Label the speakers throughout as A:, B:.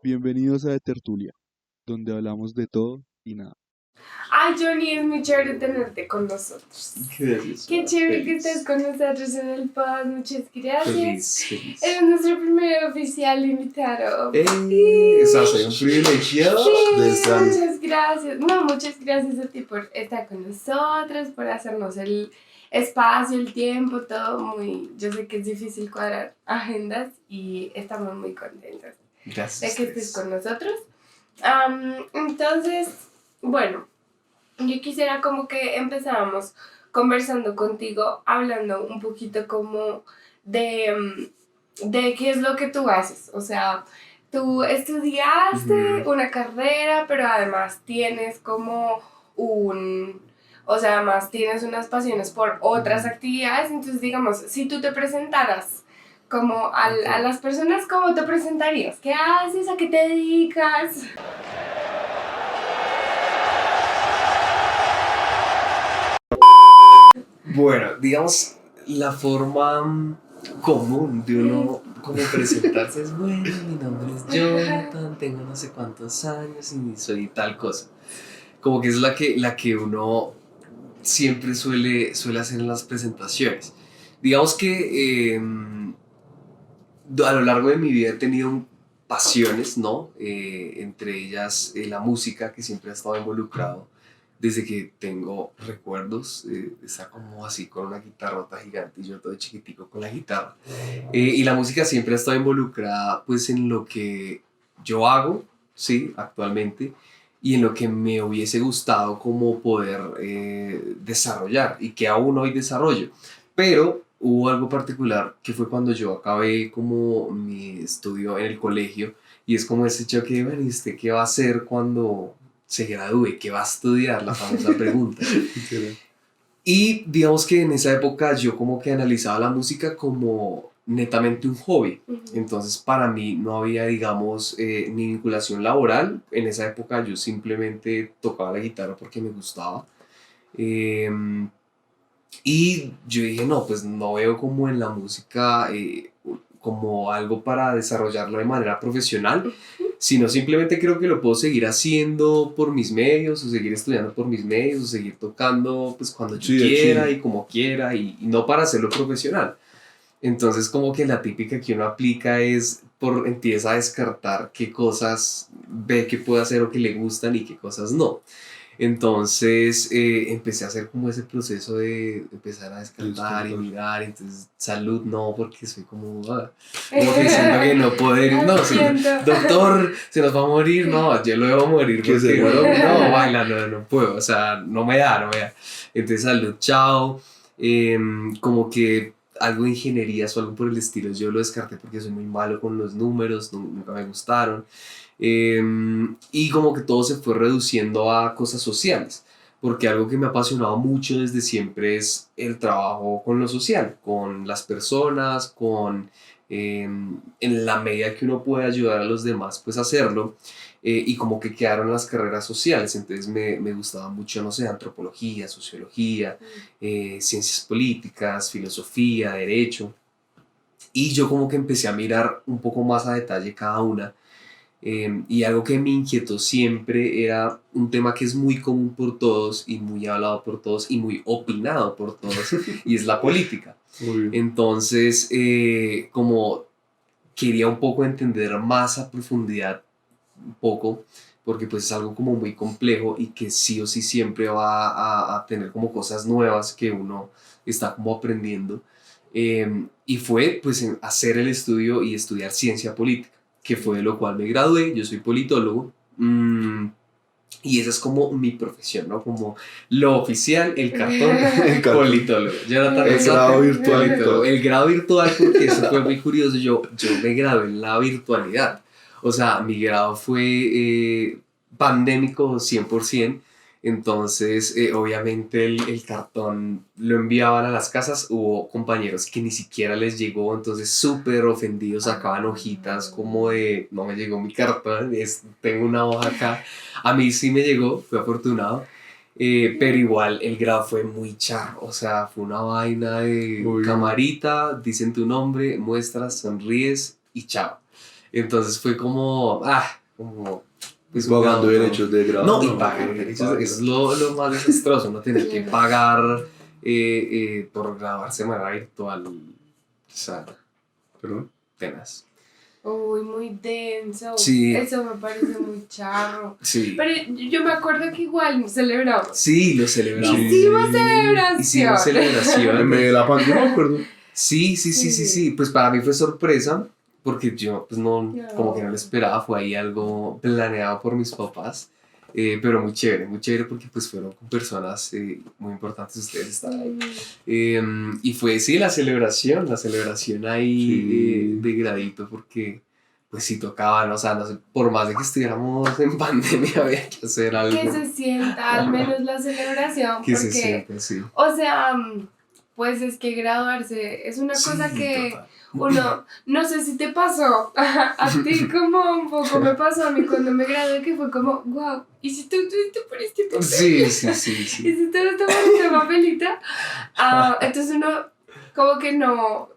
A: Bienvenidos a De Tertulia, donde hablamos de todo y nada.
B: Ay, Johnny, es muy chévere tenerte con nosotros.
C: Gracias.
B: Qué chévere
C: Feliz.
B: que estés con nosotros en el pod. Muchas gracias.
C: Feliz.
B: Eres nuestro primer oficial invitado.
C: Soy un privilegiado de estar.
B: Muchas gracias. No, muchas gracias a ti por estar con nosotros, por hacernos el espacio, el tiempo, todo muy... Yo sé que es difícil cuadrar agendas y estamos muy contentos
C: Gracias.
B: de que estés con nosotros. Entonces, bueno, yo quisiera como que empezáramos conversando contigo, hablando un poquito como de qué es lo que tú haces. O sea, tú estudiaste una carrera, pero además tienes como o sea, además tienes unas pasiones por otras actividades. Entonces, digamos, si tú te presentaras como a las personas, ¿cómo te presentarías? ¿Qué haces? ¿A qué te dedicas?
C: Bueno, digamos, la forma común de uno como presentarse es, bueno, mi nombre es Jonathan, tengo no sé cuántos años y soy tal cosa. Como que es la que uno siempre suele hacer en las presentaciones. Digamos que a lo largo de mi vida he tenido pasiones, ¿no? Entre ellas la música, que siempre ha estado involucrado desde que tengo recuerdos. Está como así con una guitarrota gigante y yo todo chiquitico con la guitarra. Y la música siempre ha estado involucrada pues en lo que yo hago, sí, actualmente, y en lo que me hubiese gustado como poder desarrollar y que aún hoy desarrollo. Pero hubo algo particular que fue cuando yo acabé como mi estudio en el colegio, y es como ese choque de, bueno, ¿y usted qué va a hacer cuando se gradúe? ¿Qué va a estudiar? La famosa pregunta. Y digamos que en esa época yo como que analizaba la música como netamente un hobby. Entonces para mí no había, digamos, ni vinculación laboral. En esa época yo simplemente tocaba la guitarra porque me gustaba. Eh, y yo dije, no, pues no veo como en la música como algo para desarrollarlo de manera profesional, sino simplemente creo que lo puedo seguir haciendo por mis medios, o seguir estudiando por mis medios, o seguir tocando pues cuando yo quiera y como quiera, y no para hacerlo profesional. Entonces como que la típica que uno aplica es empieza a descartar qué cosas ve que puede hacer o que le gustan y qué cosas no. Entonces empecé a hacer como ese proceso de empezar a descartar y mirar. Entonces salud no, porque soy como que siento que no poder ir, no, sí, doctor, se nos va a morir, no, yo lo debo morir porque no, baila, no puedo, o sea, no me da. Entonces salud, chao. Como que algo de ingeniería o algo por el estilo yo lo descarté porque soy muy malo con los números, nunca me gustaron. Y como que todo se fue reduciendo a cosas sociales, porque algo que me ha apasionado mucho desde siempre es el trabajo con lo social, con las personas, en la medida que uno puede ayudar a los demás, pues hacerlo. Y como que quedaron las carreras sociales, entonces me gustaba mucho, no sé, antropología, sociología, ciencias políticas, filosofía, derecho, y yo como que empecé a mirar un poco más a detalle cada una. Y algo que me inquietó siempre era un tema que es muy común por todos y muy hablado por todos y muy opinado por todos, y es la política. Entonces, como quería un poco entender más a profundidad, un poco, porque pues es algo como muy complejo y que sí o sí siempre va a tener como cosas nuevas que uno está como aprendiendo. Y fue pues hacer el estudio y estudiar ciencia política, que fue de lo cual me gradué. Yo soy politólogo. Y esa es como mi profesión, ¿no? Como lo oficial, el cartón, el politólogo. Jonathan,
A: el grado virtual.
C: El grado virtual, porque eso fue muy curioso. Yo me gradué en la virtualidad. O sea, mi grado fue pandémico 100%. Entonces, obviamente el cartón lo enviaban a las casas. Hubo compañeros que ni siquiera les llegó, entonces súper ofendidos, sacaban hojitas como de, no me llegó mi cartón, tengo una hoja acá. A mí sí me llegó, fui afortunado. Pero igual el grado fue muy charro, o sea, fue una vaina de
A: Uy.
C: camarita, dicen tu nombre, muestras, sonríes y chao. Entonces fue como, como... Pues, un
D: Pagando
C: grado
D: derechos de grado.
C: no, y pagar derechos, eso es lo más desastroso, no tener que pagar por grabarse de manera virtual. O sea,
D: ¿Perdón?
C: tenaz.
B: Uy, muy denso.
C: Sí.
B: Eso me parece muy charro.
C: Sí.
B: Pero yo me acuerdo que igual celebramos.
C: Sí, lo celebramos.
B: Hicimos celebración.
C: Hicimos celebración.
D: En medio de la pandemia, me acuerdo.
C: Sí. Pues para mí fue sorpresa, porque yo pues no, como que no
B: No.
C: lo esperaba, fue ahí algo planeado por mis papás. Pero muy chévere porque pues fueron con personas muy importantes, ustedes estaban ahí. Y fue, sí, la celebración ahí
D: Sí.
C: de gradito, porque pues sí tocaban, o sea, no sé, por más de que estuviéramos en pandemia había que hacer algo
B: Que se sienta al menos la celebración.
C: que
B: porque,
C: se sienta, sí.
B: o sea, pues es que graduarse es una cosa que
C: total.
B: uno, no sé si te pasó, a ti como un poco me pasó a mí cuando me gradué, que fue como, wow, ¿y si tú por este papel?
C: Sí.
B: ¿Y si tú por esta papelita? Entonces uno como que no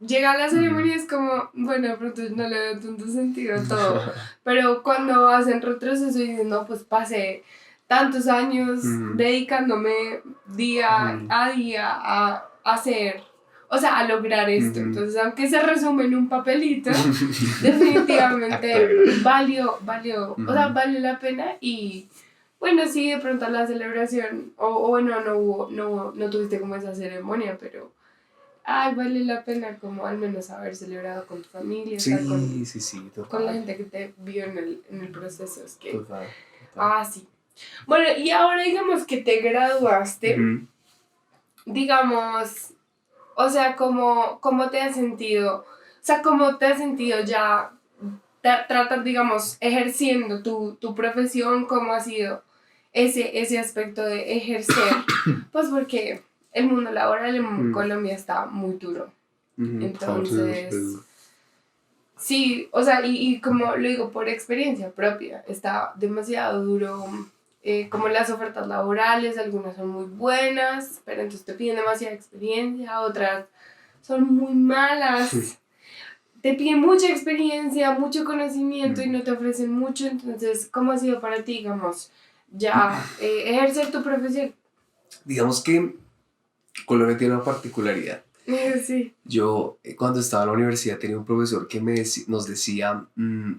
B: llega a la ceremonia y es como, bueno, de pronto no le veo tanto sentido a todo, pero cuando hacen retroceso y dicen, no, pues pasé tantos años dedicándome día a día a hacer, o sea, a lograr esto. Entonces, aunque se resume en un papelito, definitivamente valió, o sea, valió la pena. Y bueno, sí, de pronto la celebración, o bueno, no tuviste como esa ceremonia, pero vale la pena como al menos haber celebrado con tu familia, estar
C: Sí, total.
B: con la gente que te vio en el proceso. Es que,
C: Total.
B: sí. Bueno, y ahora digamos que te graduaste, digamos, o sea, ¿cómo te has sentido? O sea, ¿cómo te has sentido ya tratas, digamos, ejerciendo tu profesión? ¿Cómo ha sido ese aspecto de ejercer? Pues porque el mundo laboral en Colombia está muy duro. Entonces, sí, o sea, y como lo digo por experiencia propia, está demasiado duro. Como las ofertas laborales, algunas son muy buenas, pero entonces te piden demasiada experiencia, otras son muy malas. Te piden mucha experiencia, mucho conocimiento y no te ofrecen mucho. Entonces, ¿cómo ha sido para ti, digamos, ya ejercer tu profesión?
C: Digamos que Colombia tiene una particularidad.
B: Sí.
C: Yo, cuando estaba en la universidad, tenía un profesor que nos decía,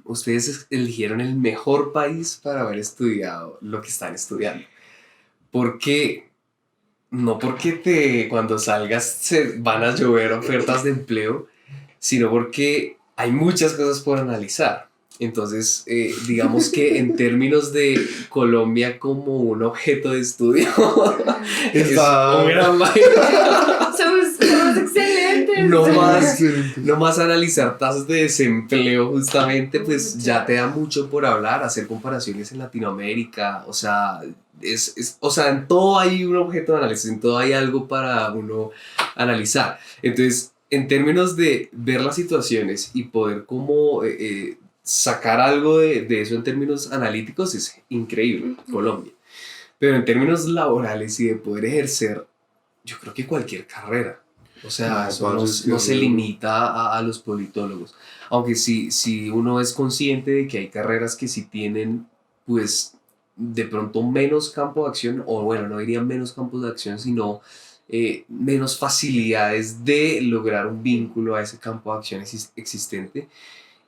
C: ustedes eligieron el mejor país para haber estudiado lo que están estudiando. Porque, no porque cuando salgas se van a llover ofertas de empleo, sino porque hay muchas cosas por analizar. Entonces, digamos que en términos de Colombia como un objeto de estudio, es un gran país.
B: Somos excelentes.
C: No más analizar tasas de desempleo justamente, pues ya te da mucho por hablar, hacer comparaciones en Latinoamérica, o sea, o sea, en todo hay un objeto de análisis, en todo hay algo para uno analizar. Entonces, en términos de ver las situaciones y poder como sacar algo de eso en términos analíticos es increíble, Colombia. Pero en términos laborales y de poder ejercer, yo creo que cualquier carrera. O sea, eso no se limita a los politólogos. Aunque si uno es consciente de que hay carreras que sí tienen, pues, de pronto menos campo de acción, o bueno, no diría menos campos de acción, sino menos facilidades de lograr un vínculo a ese campo de acción existente.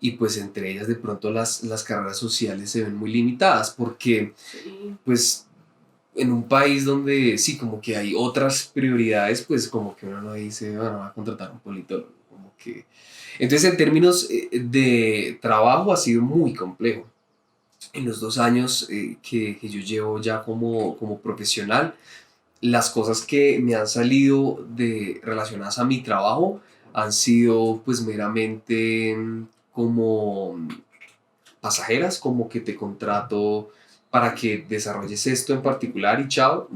C: Y pues entre ellas de pronto las carreras sociales se ven muy limitadas porque, pues, en un país donde sí, como que hay otras prioridades, pues como que uno no dice, bueno, va a contratar un politólogo, como que... Entonces, en términos de trabajo ha sido muy complejo. En los 2 años que yo llevo ya como profesional, las cosas que me han salido relacionadas a mi trabajo han sido pues meramente como pasajeras, como que te contrato para que desarrolles esto en particular y chao,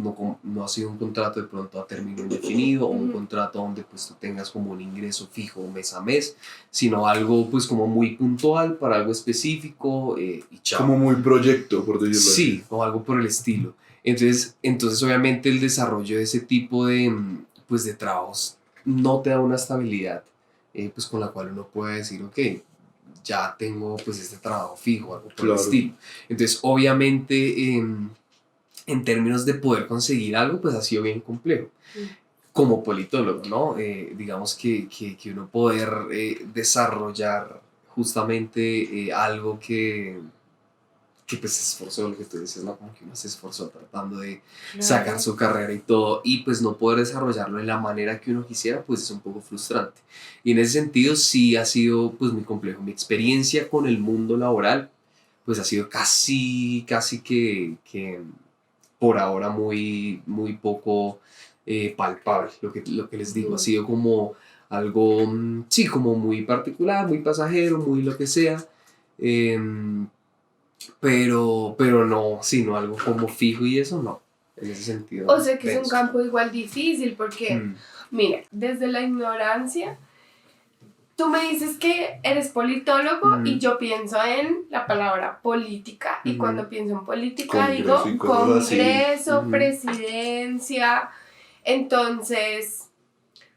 C: no ha sido un contrato de pronto a término indefinido o un contrato donde pues tú tengas como un ingreso fijo mes a mes, sino algo pues como muy puntual para algo específico y chao.
D: Como muy proyecto, por decirlo así.
C: Sí, o algo por el estilo. Entonces obviamente el desarrollo de ese tipo de, pues, de trabajos no te da una estabilidad pues con la cual uno puede decir, ok, ya tengo pues este trabajo fijo, algo por el
D: Claro.
C: estilo. Entonces obviamente en términos de poder conseguir algo, pues ha sido bien complejo. Como politólogo, ¿no? Digamos que uno poder desarrollar justamente algo que pues se esforzó, lo que tú dices, ¿no? Como que uno se esforzó tratando de sacar su carrera y todo, y pues no poder desarrollarlo de la manera que uno quisiera, pues es un poco frustrante. Y en ese sentido sí ha sido pues muy complejo. Mi experiencia con el mundo laboral, pues ha sido casi que por ahora muy poco palpable. Lo que les digo, ha sido como algo, sí, como muy particular, muy pasajero, muy lo que sea. em, pero no, sino algo como fijo y eso no, en ese sentido.
B: O sea que es un
C: pienso.
B: campo igual difícil porque, mira, desde la ignorancia, tú me dices que eres politólogo y yo pienso en la palabra política y cuando pienso en política
D: Congreso y
B: digo
D: cosas así.
B: congreso, presidencia, entonces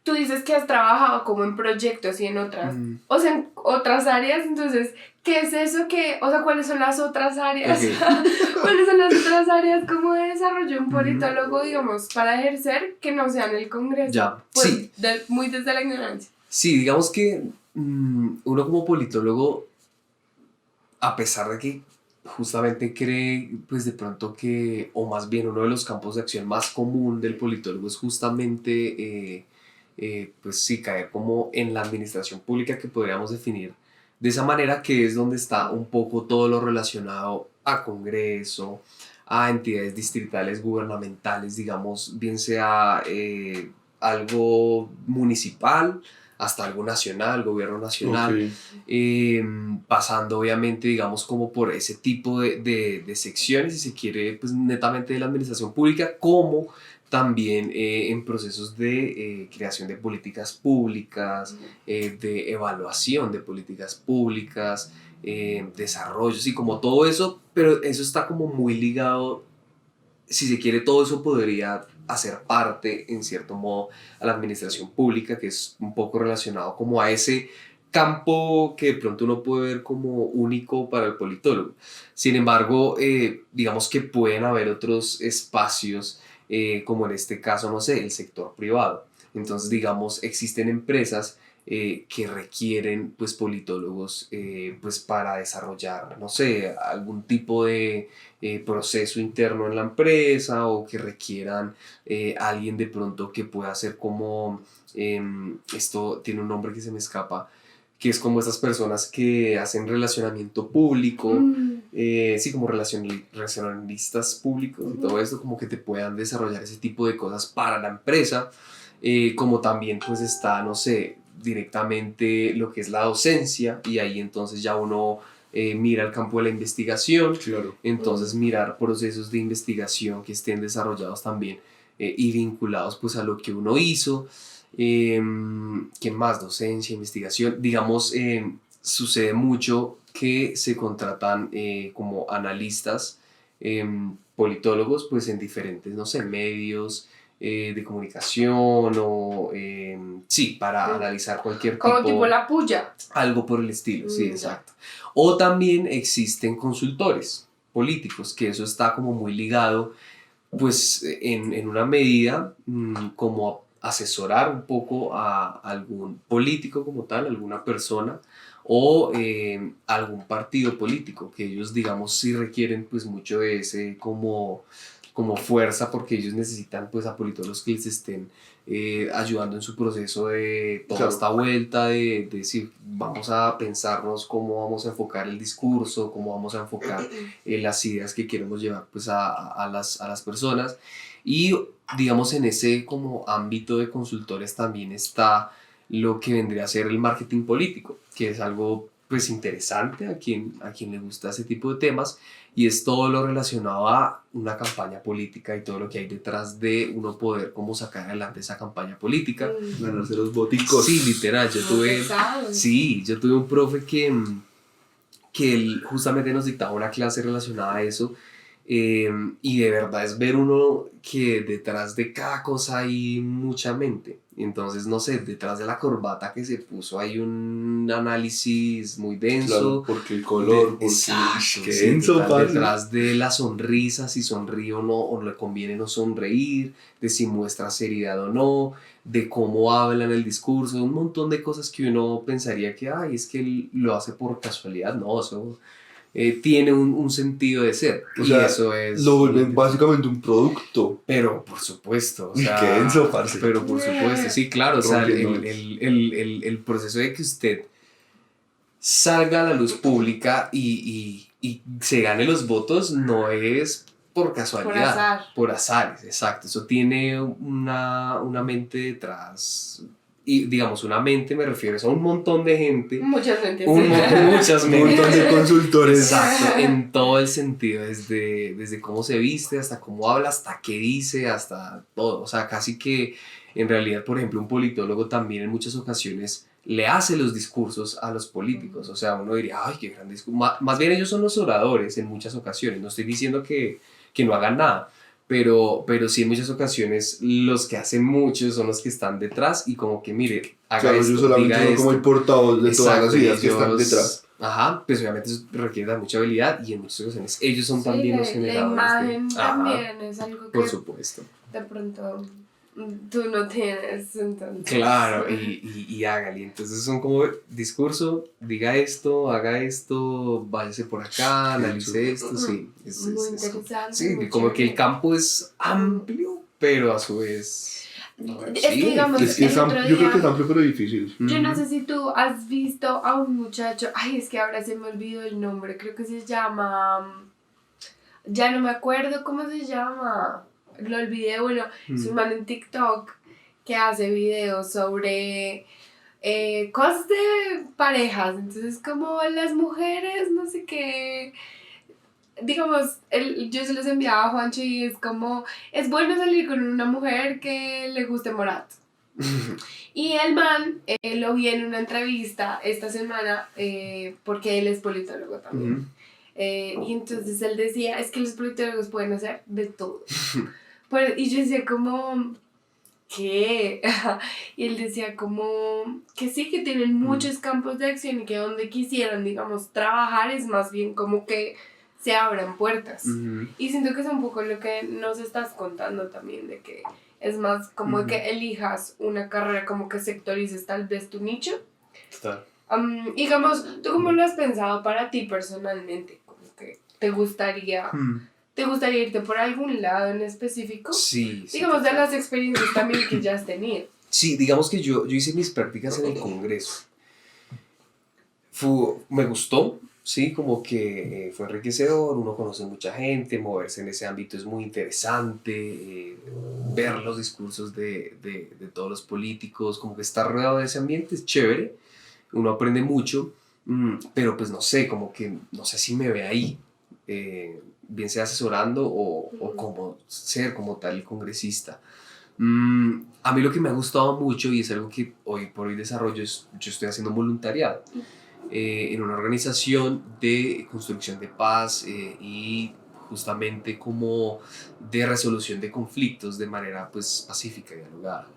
B: tú dices que has trabajado como en proyectos y en otras, o sea, en otras áreas, entonces, ¿qué es eso que, o sea, cuáles son las otras áreas?
C: Ok.
B: ¿Cuáles son las otras áreas como de desarrollo de un politólogo, digamos, para ejercer que no sean el Congreso?
C: Ya,
B: Pues,
C: sí.
B: muy desde la ignorancia.
C: Sí, digamos que uno como politólogo, a pesar de que justamente cree, pues de pronto que, o más bien uno de los campos de acción más común del politólogo es justamente, pues sí, caer como en la administración pública que podríamos definir de esa manera, que es donde está un poco todo lo relacionado a Congreso, a entidades distritales gubernamentales, digamos, bien sea algo municipal, hasta algo nacional, gobierno nacional, pasando obviamente, digamos, como por ese tipo de secciones, si se quiere, pues netamente de la administración pública, como también en procesos de creación de políticas públicas, de evaluación de políticas públicas, desarrollo, sí, como todo eso, pero eso está como muy ligado, si se quiere, todo eso podría hacer parte, en cierto modo, a la administración pública, que es un poco relacionado como a ese campo que de pronto uno puede ver como único para el politólogo. Sin embargo, digamos que pueden haber otros espacios, como en este caso, no sé, el sector privado. Entonces, digamos, existen empresas que requieren pues politólogos pues para desarrollar, no sé, algún tipo de proceso interno en la empresa, o que requieran alguien de pronto que pueda hacer como, esto tiene un nombre que se me escapa, que es como estas personas que hacen relacionamiento público, sí, como relacionalistas públicos y todo esto, como que te puedan desarrollar ese tipo de cosas para la empresa, como también pues está, no sé, directamente lo que es la docencia, y ahí entonces ya uno mira el campo de la investigación,
D: Claro.
C: entonces mirar procesos de investigación que estén desarrollados también y vinculados pues a lo que uno hizo. ¿Qué más? Docencia, investigación, digamos, sucede mucho que se contratan como analistas, politólogos, pues en diferentes, no sé, medios de comunicación, o sí, para analizar cualquier
B: Como
C: tipo,
B: tipo la puya.
C: algo por el estilo, sí,
B: Ya.
C: exacto. O también existen consultores políticos, que eso está como muy ligado, pues en una medida, como asesorar un poco a algún político como tal, alguna persona, o algún partido político, que ellos, digamos, sí requieren pues mucho de ese como fuerza, porque ellos necesitan pues a politólogos que les estén ayudando en su proceso de toda
D: Claro.
C: esta vuelta de decir, vamos a pensarnos cómo vamos a enfocar el discurso, cómo vamos a enfocar las ideas que queremos llevar pues a las personas. Y digamos, en ese como ámbito de consultores también está lo que vendría a ser el marketing político, que es algo pues interesante a quien le gusta ese tipo de temas, y es todo lo relacionado a una campaña política y todo lo que hay detrás de uno poder como sacar adelante esa campaña política.
D: Ganarse los boticos.
C: Sí, literal, yo tuve un profe que él justamente nos dictaba una clase relacionada a eso, Y de verdad es ver uno que detrás de cada cosa hay mucha mente. Entonces, no sé, detrás de la corbata que se puso hay un análisis muy denso.
D: Claro, porque el color, porque
C: exacto,
D: qué
C: sí,
D: denso,
C: total,
D: parce.
C: detrás de la sonrisa, si sonríe o no, o le conviene no sonreír, de si muestra seriedad o no, de cómo habla en el discurso, un montón de cosas que uno pensaría que, ay, es que él lo hace por casualidad. No, eso tiene un sentido de ser.
D: O
C: Y
D: sea,
C: eso es
D: lo
C: muy
D: vuelven
C: interesante.
D: básicamente un producto.
C: Pero por supuesto, o
D: Uy,
C: sea,
D: qué denso, parce.
C: pero por supuesto, sí, claro, o sea,
D: Rompiendo.
C: el proceso de que usted salga a la luz pública y se gane los votos no es por casualidad,
B: azar.
C: por azares, exacto, eso tiene una mente detrás, y digamos, una mente me refiero a un montón de gente,
B: Muchas mentes.
C: muchas
D: Un
C: mentes.
D: montón de consultores.
C: Exacto, en todo el sentido, desde cómo se viste, hasta cómo habla, hasta qué dice, hasta todo. O sea, casi que en realidad, por ejemplo, un politólogo también en muchas ocasiones le hace los discursos a los políticos. O sea, uno diría, ay, qué gran discurso. Más bien ellos son los oradores en muchas ocasiones. No estoy diciendo que no hagan nada. Pero sí en muchas ocasiones los que hacen mucho son los que están detrás y como que mire, haga
D: Claro,
C: esto,
D: ellos solamente
C: diga
D: son como el
C: esto.
D: portavoz de todas
C: Exacto,
D: las ideas que
C: ellos-
D: están detrás.
C: Ajá, pues obviamente eso requiere de mucha habilidad y en muchas ocasiones ellos son
B: Sí,
C: también los
B: la
C: generadores
B: imagen
C: de... Ajá,
B: también es algo que
C: por supuesto.
B: de pronto tú no tienes, entonces.
C: Claro, y hágale. Entonces son como discurso, diga esto, haga esto, váyase por acá, analice esto, sí.
B: Muy interesante.
C: Sí,
B: muy
C: como que el
B: chévere.
C: campo es amplio, pero a su vez...
B: Es que digamos,
D: Es que
B: el
D: es
B: otro
D: yo creo que es
B: día,
D: amplio pero difícil.
B: yo no sé si tú has visto a un muchacho, ay, es que ahora se me olvidó el nombre, creo que se llama, ya no me acuerdo cómo se llama, lo olvidé, bueno, es un man en TikTok que hace videos sobre cosas de parejas, entonces como las mujeres, no sé qué, digamos, yo se los enviaba a Juancho y es como, es bueno salir con una mujer que le guste Morat. Y el man lo vi en una entrevista esta semana porque él es politólogo también. Y entonces él decía, es que los politólogos pueden hacer de todo. Y yo decía como, ¿qué? Y él decía como que sí, que tienen muchos campos de acción y que donde quisieran, digamos, trabajar es más bien como que se abran puertas. Y siento que es un poco lo que nos estás contando también, de que es más como que elijas una carrera, como que sectorices tal vez tu nicho.
C: Total.
B: Digamos, ¿tú cómo lo has pensado para ti personalmente? Como que te gustaría irte por algún lado en específico.
C: Sí.
B: Digamos, de
C: total.
B: las experiencias también que ya has tenido.
C: Sí, digamos que yo hice mis prácticas en el Congreso. Me gustó, sí, como que fue enriquecedor, uno conoce mucha gente, moverse en ese ámbito es muy interesante, ver los discursos de todos los políticos, como que estar rodeado de ese ambiente es chévere, uno aprende mucho, pero pues no sé, como que no sé si me ve ahí, bien sea asesorando o como ser como tal el congresista. A mí lo que me ha gustado mucho y es algo que hoy por hoy desarrollo es, yo estoy haciendo un voluntariado en una organización de construcción de paz y justamente como de resolución de conflictos de manera pues pacífica y dialogada.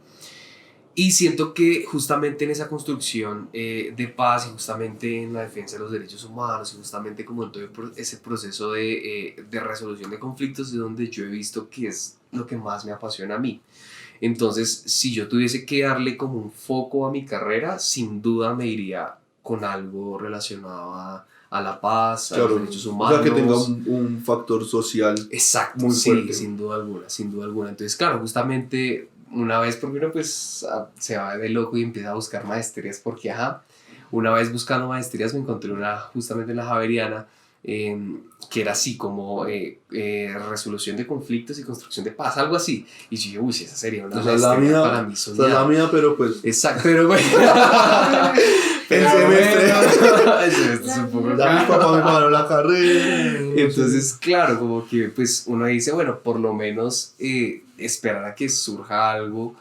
C: Y siento que justamente en esa construcción de paz y justamente en la defensa de los derechos humanos y justamente como en todo ese proceso de resolución de conflictos es donde yo he visto que es lo que más me apasiona a mí. Entonces, si yo tuviese que darle como un foco a mi carrera, sin duda me iría con algo relacionado a la paz, a los derechos humanos.
D: O sea, que tenga un factor social.
C: Exacto,
D: muy
C: sí,
D: fuerte.
C: sin duda alguna, sin duda alguna. Entonces, claro, justamente una vez, porque uno pues se va de loco y empieza a buscar maestrías, porque ajá, una vez buscando maestrías me encontré una justamente en la Javeriana, que era así como resolución de conflictos y construcción de paz, algo así. Y yo dije, uy, esa sería una
D: Esa es la
C: maestría
D: mía,
C: para mí
D: esa es la
C: soñada.
D: mía, pero pues
C: Exacto, pero bueno.
D: el semestre.
C: El semestre es un poco
D: Ya mis papás me pagaron la carrera.
C: entonces, claro, como que pues uno dice, bueno, por lo menos esperar a que surja algo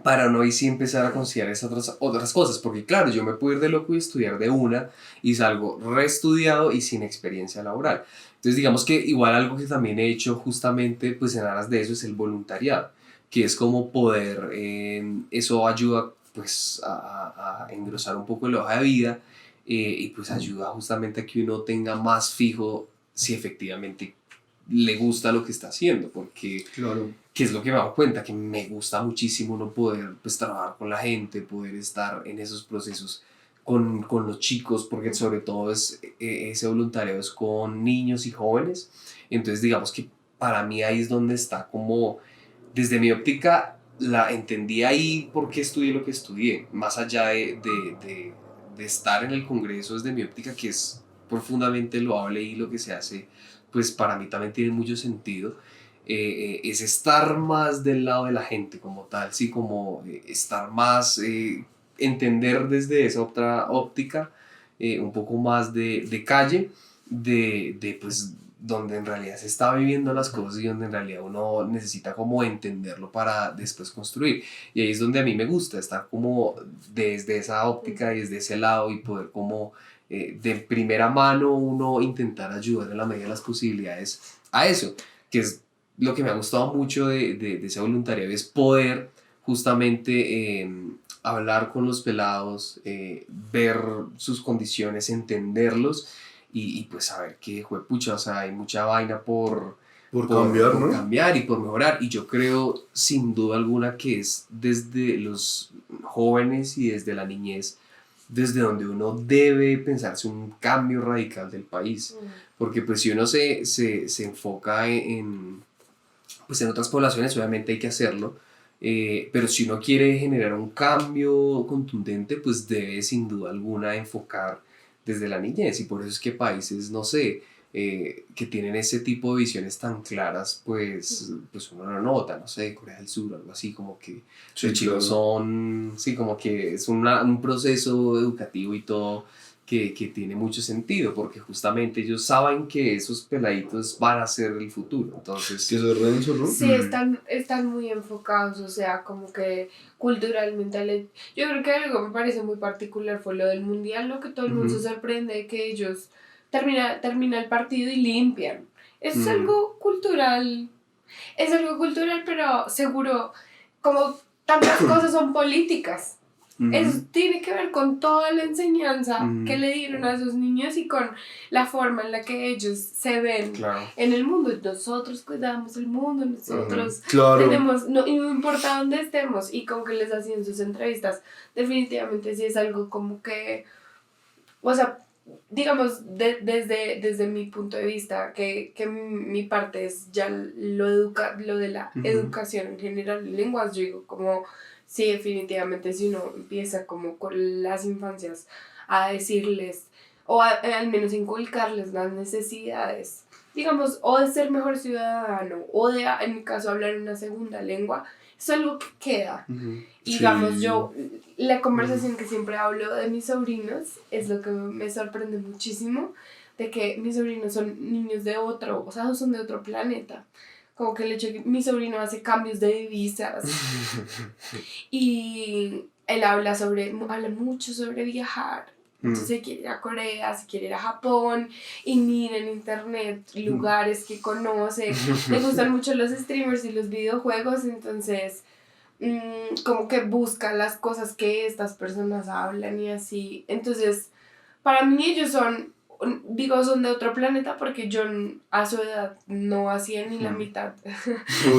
C: para no ahí sí empezar a considerar esas otras cosas, porque claro, yo me puedo ir de loco y estudiar de una y salgo reestudiado y sin experiencia laboral. Entonces digamos que igual algo que también he hecho justamente pues en aras de eso es el voluntariado, que es como poder, eso ayuda pues a engrosar un poco la hoja de vida, y pues ayuda justamente a que uno tenga más fijo si efectivamente le gusta lo que está haciendo, porque
D: Claro.
C: que es lo que me he dado cuenta, que me gusta muchísimo no poder pues trabajar con la gente, poder estar en esos procesos con los chicos, porque sobre todo ese voluntariado es con niños y jóvenes. Entonces digamos que para mí ahí es donde está como, desde mi óptica, la entendí ahí por qué estudié lo que estudié, más allá de estar en el Congreso, desde mi óptica, que es profundamente loable y lo que se hace, pues para mí también tiene mucho sentido. Es estar más del lado de la gente como tal, sí, como estar más, entender desde esa otra óptica, un poco más de calle, pues donde en realidad se está viviendo las cosas y donde en realidad uno necesita como entenderlo para después construir. Y ahí es donde a mí me gusta estar como desde esa óptica y desde ese lado y poder como de primera mano uno intentar ayudar en la medida de las posibilidades a eso, que es lo que me ha gustado mucho de ese voluntariado, es poder justamente hablar con los pelados, ver sus condiciones, entenderlos y pues saber que, juepucha, o sea, hay mucha vaina
D: Por cambiar,
C: por
D: ¿no?
C: cambiar y por mejorar. Y yo creo, sin duda alguna, que es desde los jóvenes y desde la niñez, desde donde uno debe pensarse un cambio radical del país. Porque pues si uno se enfoca pues en otras poblaciones, obviamente hay que hacerlo, pero si uno quiere generar un cambio contundente, pues debe sin duda alguna enfocar desde la niñez, y por eso es que países, no sé, que tienen ese tipo de visiones tan claras, pues uno lo nota, no sé, Corea del Sur, algo así, como que
D: Sí,
C: los chicos
D: claro.
C: son, sí, como que es un proceso educativo y todo que tiene mucho sentido, porque justamente ellos saben que esos peladitos van a ser el futuro, entonces...
D: Que eso es renzo, ¿no?
B: Sí, están muy enfocados, o sea, como que culturalmente. Yo creo que algo me parece muy particular fue lo del mundial, lo que todo el mundo se sorprende de que ellos termina el partido y limpian. Eso es algo cultural, pero seguro, como tantas cosas son políticas. Eso tiene que ver con toda la enseñanza que le dieron a esos niños y con la forma en la que ellos se ven
C: Claro.
B: en el mundo. Nosotros cuidamos el mundo, nosotros
D: Claro.
B: tenemos, no, y no importa dónde estemos, y con que les hacían sus entrevistas, definitivamente sí es algo como que, o sea, digamos, desde mi punto de vista, que mi parte es ya lo de la educación en general, lenguas, yo digo como, sí, definitivamente si uno empieza como con las infancias a decirles, o al menos inculcarles las necesidades, digamos, o de ser mejor ciudadano, o de, en mi caso, hablar una segunda lengua, es algo que queda. Y digamos,
D: Sí.
B: yo, la conversación que siempre hablo de mis sobrinos es lo que me sorprende muchísimo, de que mis sobrinos son niños de otro, o sea, son de otro planeta. Como que el hecho de que mi sobrino hace cambios de divisas y él habla mucho sobre viajar. Entonces se quiere ir a Corea, se quiere ir a Japón y mira en internet lugares que conoce. Le gustan mucho los streamers y los videojuegos, entonces como que busca las cosas que estas personas hablan y así. Entonces, para mí ellos son de otro planeta porque yo a su edad no hacía ni la mitad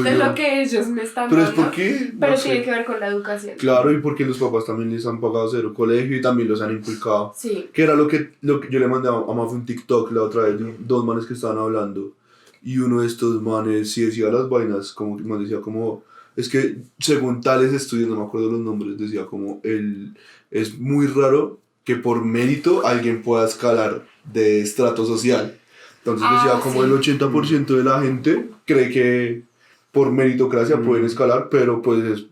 B: de lo que ellos me están
D: Pero es
B: dando.
D: porque,
B: Pero
D: no sé.
B: tiene que ver con la educación.
D: Claro, y porque los papás también les han pagado cero colegio y también los han inculcado.
B: Sí.
D: Que era lo que yo le mandé a Mafe un TikTok la otra vez, de dos manes que estaban hablando. Y uno de estos manes sí decía las vainas, como que más decía como, es que según tales estudios, no me acuerdo los nombres, decía como, es muy raro que por mérito alguien pueda escalar de estrato social. Entonces decía como
B: sí.
D: el 80% de la gente cree que por meritocracia pueden escalar, pero pues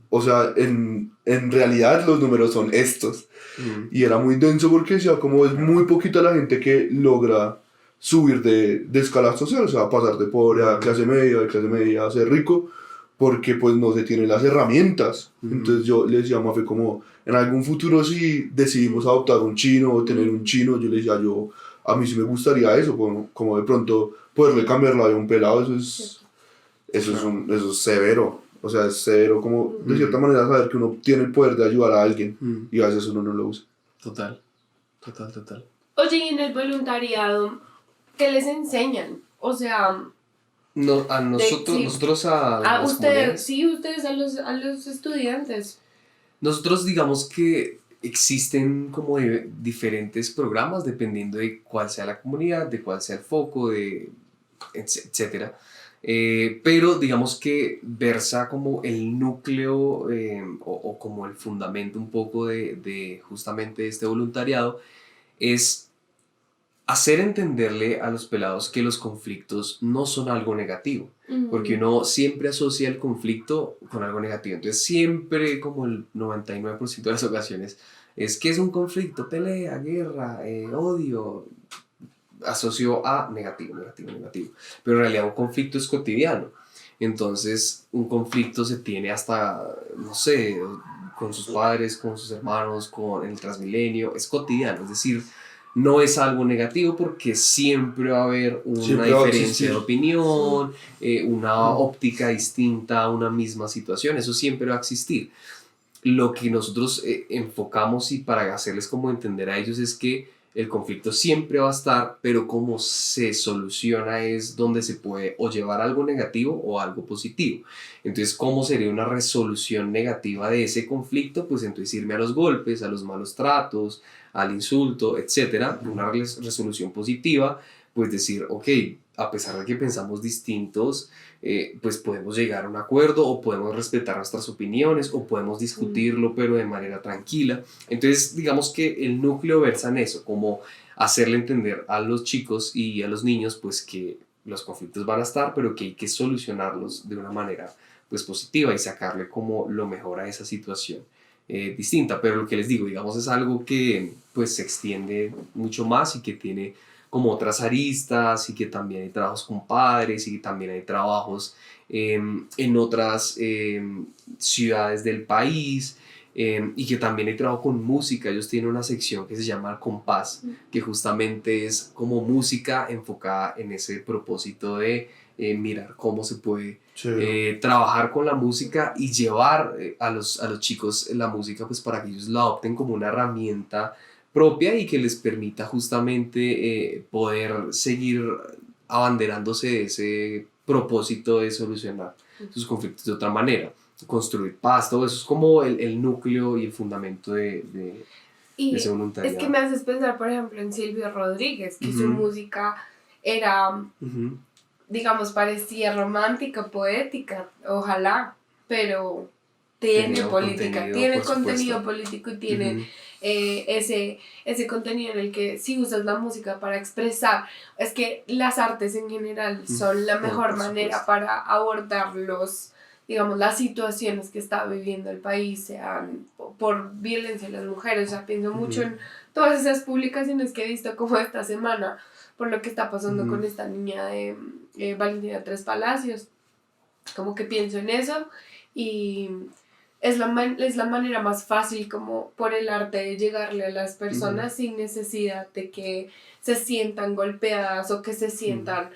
D: o sea, en realidad los números son estos. Y era muy denso porque decía como es muy poquita la gente que logra subir de escala social, o sea, pasar de pobre a clase media, de clase media a ser rico, porque pues no se tienen las herramientas. Entonces yo le decía a Mafe como, en algún futuro si decidimos adoptar un chino o tener un chino, yo le decía, yo a mí sí me gustaría eso, como de pronto poderle cambiar la vida a un pelado, eso es severo. O sea, es severo como de cierta manera saber que uno tiene el poder de ayudar a alguien y a veces uno no lo usa.
C: Total.
B: Oye, y en el voluntariado, ¿qué les enseñan? O sea,
C: No, a nosotros,
B: sí.
C: nosotros a las
B: ustedes,
C: comunidades.
B: sí, ustedes a los estudiantes.
C: Nosotros digamos que existen como diferentes programas dependiendo de cuál sea la comunidad, de cuál sea el foco, etcétera. Pero digamos que versa como el núcleo o como el fundamento un poco de justamente este voluntariado es hacer entenderle a los pelados que los conflictos no son algo negativo, porque uno siempre asocia el conflicto con algo negativo. Entonces siempre, como el 99% de las ocasiones, es que es un conflicto, pelea, guerra, odio, asocio a negativo. Pero en realidad un conflicto es cotidiano. Entonces un conflicto se tiene hasta, no sé, con sus padres, con sus hermanos, con el Transmilenio, es cotidiano, es decir, no es algo negativo porque siempre va a haber una diferencia de opinión, una óptica distinta a una misma situación, eso siempre va a existir. Lo que nosotros enfocamos y para hacerles como entender a ellos es que el conflicto siempre va a estar, pero cómo se soluciona es donde se puede o llevar algo negativo o algo positivo. Entonces, ¿cómo sería una resolución negativa de ese conflicto? Pues entonces irme a los golpes, a los malos tratos, al insulto, etcétera. Una resolución positiva, pues decir, ok, a pesar de que pensamos distintos, pues podemos llegar a un acuerdo o podemos respetar nuestras opiniones o podemos discutirlo pero de manera tranquila. Entonces digamos que el núcleo versa en eso, como hacerle entender a los chicos y a los niños pues que los conflictos van a estar pero que hay que solucionarlos de una manera pues positiva y sacarle como lo mejor a esa situación distinta. Pero lo que les digo, digamos, es algo que pues se extiende mucho más y que tiene como otras aristas y que también hay trabajos con padres y que también hay trabajos en otras ciudades del país y que también hay trabajo con música. Ellos tienen una sección que se llama Compás, que justamente es como música enfocada en ese propósito de mirar cómo se puede trabajar con la música y llevar a los chicos la música pues para que ellos la adopten como una herramienta propia y que les permita justamente poder seguir abanderándose de ese propósito de solucionar sus conflictos de otra manera, construir paz, todo eso es como el núcleo y el fundamento de ese voluntariado.
B: Es que me haces pensar, por ejemplo, en Silvio Rodríguez, que su música era, digamos, parecía romántica, poética, ojalá, pero tiene política, tiene contenido político y tiene ese contenido en el que si usas la música para expresar, es que las artes en general son la mejor manera para abordar digamos, las situaciones que está viviendo el país, sean por violencia a las mujeres. O sea, pienso mucho en todas esas publicaciones que he visto como esta semana, por lo que está pasando con esta niña de Valentina Tres Palacios. Como que pienso en eso y es la manera más fácil como por el arte de llegarle a las personas sin necesidad de que se sientan golpeadas o que se sientan,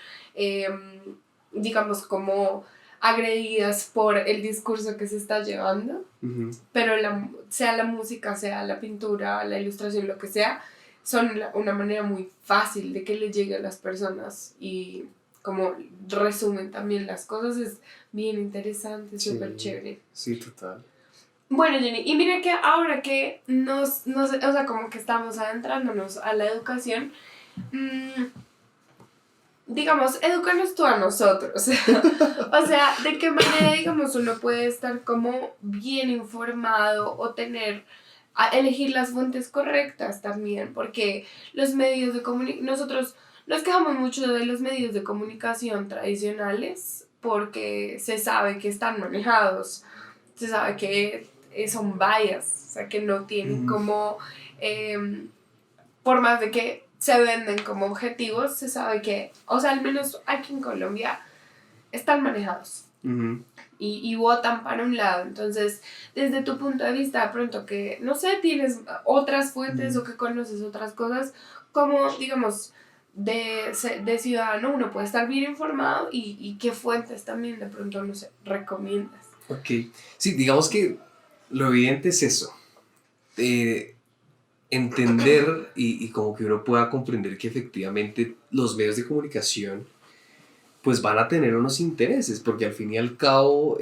B: digamos, como agredidas por el discurso que se está llevando. Pero sea la música, sea la pintura, la ilustración, lo que sea, son una manera muy fácil de que le llegue a las personas y como resumen también las cosas, es bien interesante, súper chévere.
C: Sí, total.
B: Bueno, Jenny, y mira que ahora que o sea, como que estamos adentrándonos a la educación, digamos, edúcanos tú a nosotros. O sea, ¿de qué manera, digamos, uno puede estar como bien informado o elegir las fuentes correctas también? Porque los medios de comunicación, nosotros nos quejamos mucho de los medios de comunicación tradicionales porque se sabe que están manejados, se sabe que son bias, o sea, que no tienen como, por más de que se venden como objetivos, se sabe que, o sea, al menos aquí en Colombia, están manejados. y votan para un lado. Entonces, desde tu punto de vista, de pronto que, no sé, tienes otras fuentes o que conoces otras cosas, como, digamos, de ciudadano, uno puede estar bien informado y qué fuentes también de pronto, no sé, recomiendas.
C: Ok, sí, digamos que lo evidente es eso, entender y como que uno pueda comprender que efectivamente los medios de comunicación pues van a tener unos intereses, porque al fin y al cabo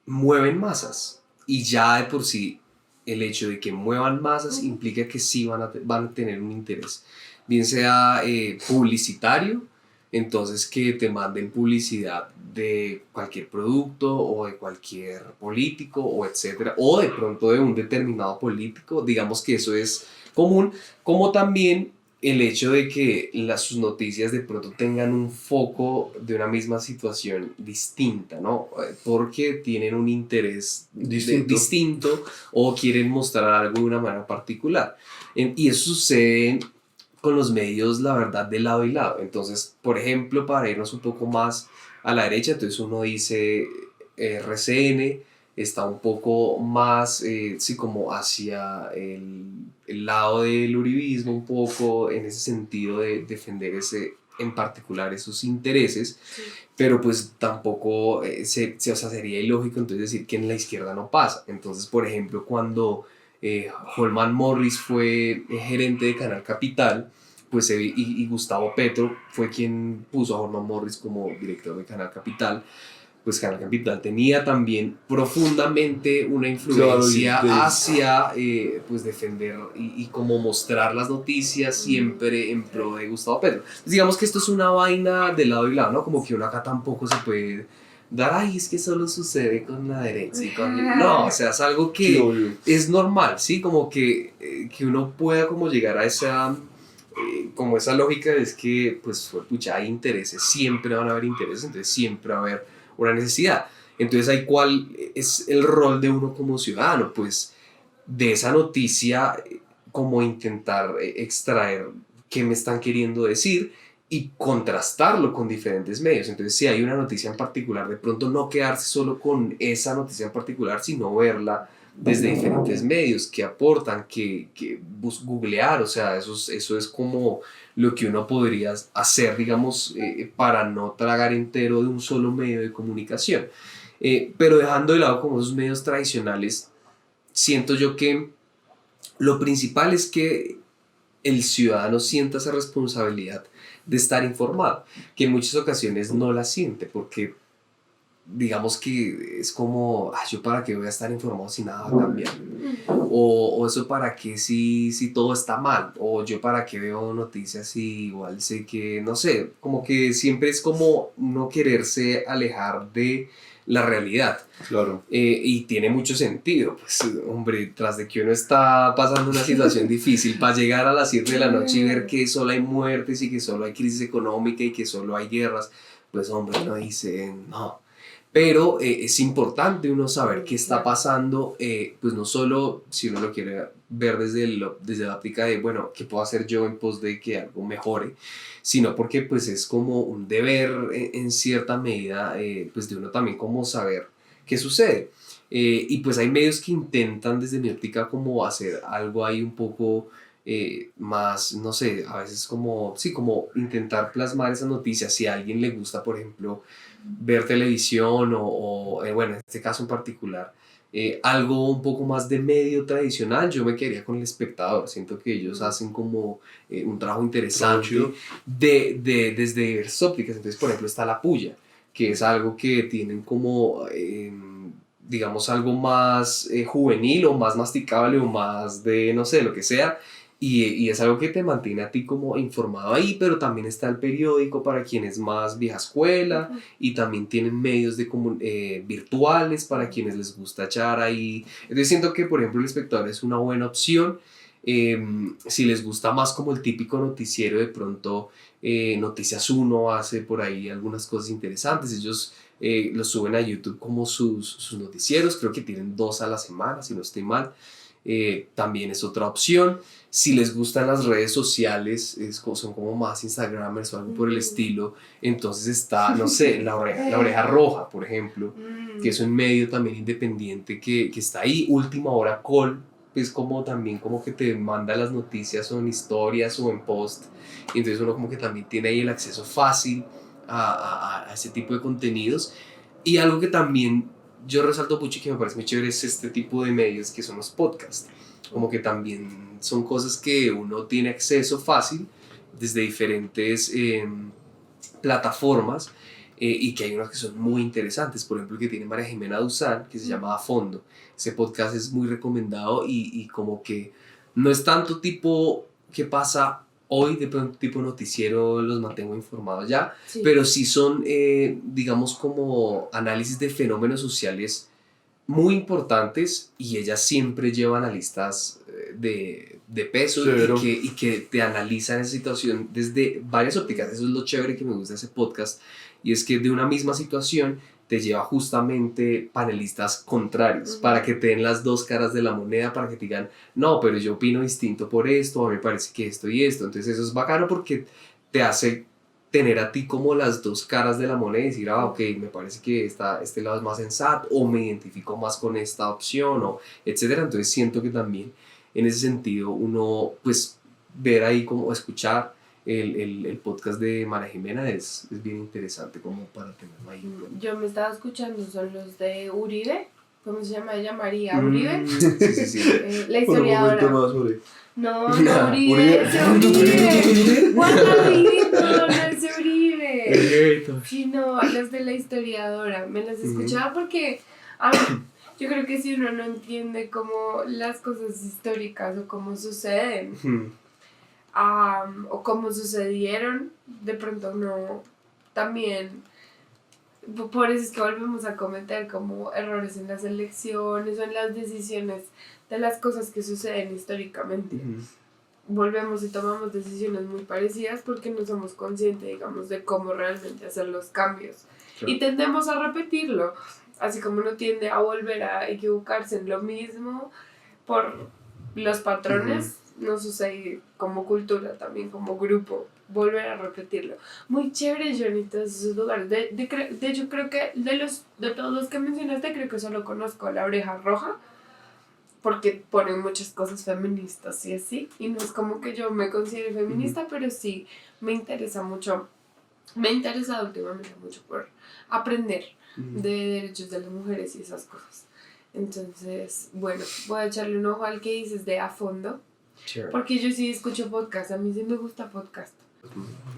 C: mueven masas y ya de por sí el hecho de que muevan masas implica que sí van a tener un interés, bien sea publicitario, entonces que te manden publicidad de cualquier producto o de cualquier político o etcétera, o de pronto de un determinado político, digamos que eso es común, como también el hecho de que sus noticias de pronto tengan un foco de una misma situación distinta, ¿no? Porque tienen un interés distinto o quieren mostrar algo de una manera particular. Y eso sucede con los medios, la verdad, de lado y lado. Entonces, por ejemplo, para irnos un poco más a la derecha, entonces uno dice RCN, está un poco más, sí, como hacia el lado del uribismo, un poco en ese sentido de defender en particular esos intereses,
B: Sí.
C: pero pues tampoco o sea, sería ilógico entonces decir que en la izquierda no pasa. Entonces, por ejemplo, cuando Holman Morris fue gerente de Canal Capital, pues, y Gustavo Petro fue quien puso a Holman Morris como director de Canal Capital, pues Canal Capital tenía también profundamente una influencia hacia pues defender y como mostrar las noticias siempre en pro de Gustavo Petro. Entonces, digamos que esto es una vaina de lado y lado, ¿no? Como que uno acá tampoco se puede dar, ay, es que solo sucede con la derecha y con... No, o sea, es algo que es normal, ¿sí? Como que uno pueda como llegar a esa... como esa lógica es que, pues, pucha, hay intereses, siempre van a haber intereses, entonces siempre va a haber una necesidad. Entonces, ahí cuál es el rol de uno como ciudadano, pues de esa noticia, como intentar extraer qué me están queriendo decir y contrastarlo con diferentes medios. Entonces, si hay una noticia en particular, de pronto no quedarse solo con esa noticia en particular, sino verla desde diferentes medios que aportan, que googlear, o sea, eso es como lo que uno podría hacer, digamos, para no tragar entero de un solo medio de comunicación. Pero dejando de lado como esos medios tradicionales, siento yo que lo principal es que el ciudadano sienta esa responsabilidad de estar informado, que en muchas ocasiones no la siente, porque digamos que es como, yo para qué voy a estar informado si nada va a cambiar, o eso para qué si todo está mal, o yo para qué veo noticias y igual sé que, no sé, como que siempre es como no quererse alejar de la realidad.
D: Claro.
C: Y tiene mucho sentido, pues hombre, tras de que uno está pasando una situación difícil, para llegar a las 7 de la noche y ver que solo hay muertes y que solo hay crisis económica y que solo hay guerras, pues hombre, uno dice, no. Pero es importante uno saber qué está pasando, pues no solo si uno lo quiere ver desde la óptica de, bueno, ¿qué puedo hacer yo en pos de que algo mejore? Sino porque pues es como un deber en cierta medida, pues de uno también como saber qué sucede. Y pues hay medios que intentan desde mi óptica como hacer algo ahí un poco más, no sé, a veces como, sí, como intentar plasmar esas noticias. Si a alguien le gusta, por ejemplo, ver televisión bueno, en este caso en particular, algo un poco más de medio tradicional, yo me quedaría con El Espectador. Siento que ellos hacen como un trabajo interesante desde diversas ópticas. Entonces, por ejemplo, está La Puya, que es algo que tienen como, digamos, algo más juvenil o más masticable o más de, no sé, lo que sea. Y es algo que te mantiene a ti como informado ahí, pero también está el periódico para quienes más vieja escuela, y también tienen medios virtuales para quienes les gusta echar ahí. Entonces siento que, por ejemplo, El Espectador es una buena opción. Si les gusta más como el típico noticiero, de pronto Noticias 1 hace por ahí algunas cosas interesantes. Ellos los suben a YouTube como sus noticieros, creo que tienen 2 a la semana, si no estoy mal. también es otra opción. Si les gustan las redes sociales, son como más Instagramers o algo por el estilo, entonces está, no sé, la oreja roja, por ejemplo, que es un medio también independiente que está ahí. Última Hora Call, es como también como que te manda las noticias o en historias o en post, y entonces uno como que también tiene ahí el acceso fácil a ese tipo de contenidos. Y algo que también yo resalto mucho y que me parece muy chévere es este tipo de medios que son los podcasts, como que también son cosas que uno tiene acceso fácil desde diferentes plataformas, y que hay unas que son muy interesantes, por ejemplo el que tiene María Jimena Duzán, que se llama A Fondo. Ese podcast es muy recomendado y como que no es tanto tipo qué pasa hoy, de pronto tipo noticiero, los mantengo informados ya,
B: Sí.
C: pero sí son, digamos, como análisis de fenómenos sociales muy importantes, y ella siempre lleva analistas de peso
D: Severo.
C: y que te analizan esa situación desde varias ópticas. Eso es lo chévere que me gusta de ese podcast, y es que de una misma situación te lleva justamente panelistas contrarios, para que te den las dos caras de la moneda, para que te digan, no, pero yo opino distinto por esto, a mí me parece que esto y esto. Entonces eso es bacano porque te hace tener a ti como las dos caras de la moneda y decir, ok, me parece que este lado es más sensato, o me identifico más con esta opción, o etcétera. Entonces siento que también en ese sentido uno, pues, ver ahí como escuchar el podcast de María Jimena es bien interesante como para tenerlo ahí.
B: Yo me estaba escuchando, son los de Uribe. ¿Cómo se llama ella? María Uribe.
C: Sí.
B: La
D: Por un momento
B: historiadora.
D: más, Uri.
B: No,
C: Nah,
B: Uribe.
D: Uribe.
B: Ese Uribe. Guardadito, no ese Uribe.
C: Ok.
B: Sí, no, las de la historiadora. Me las escuchaba porque yo creo que si uno no entiende cómo las cosas históricas o cómo suceden, o cómo sucedieron, de pronto no, también, por eso es que volvemos a cometer como errores en las elecciones o en las decisiones de las cosas que suceden históricamente. Volvemos y tomamos decisiones muy parecidas porque no somos conscientes, digamos, de cómo realmente hacer los cambios.
C: Claro.
B: Y tendemos a repetirlo, así como uno tiende a volver a equivocarse en lo mismo por los patrones. Nos sucede como cultura también, como grupo, volver a repetirlo. Muy chévere, Johnny, todos esos lugares. De hecho, creo que de todos los que mencionaste, creo que solo conozco La Oreja Roja, porque ponen muchas cosas feministas y así, y no es como que yo me considere feminista, pero sí me interesa mucho, me ha interesado últimamente mucho por aprender de derechos de las mujeres y esas cosas. Entonces, bueno, voy a echarle un ojo al que dices de A Fondo,
C: Sure.
B: porque yo sí escucho podcast, a mí sí me gusta podcast.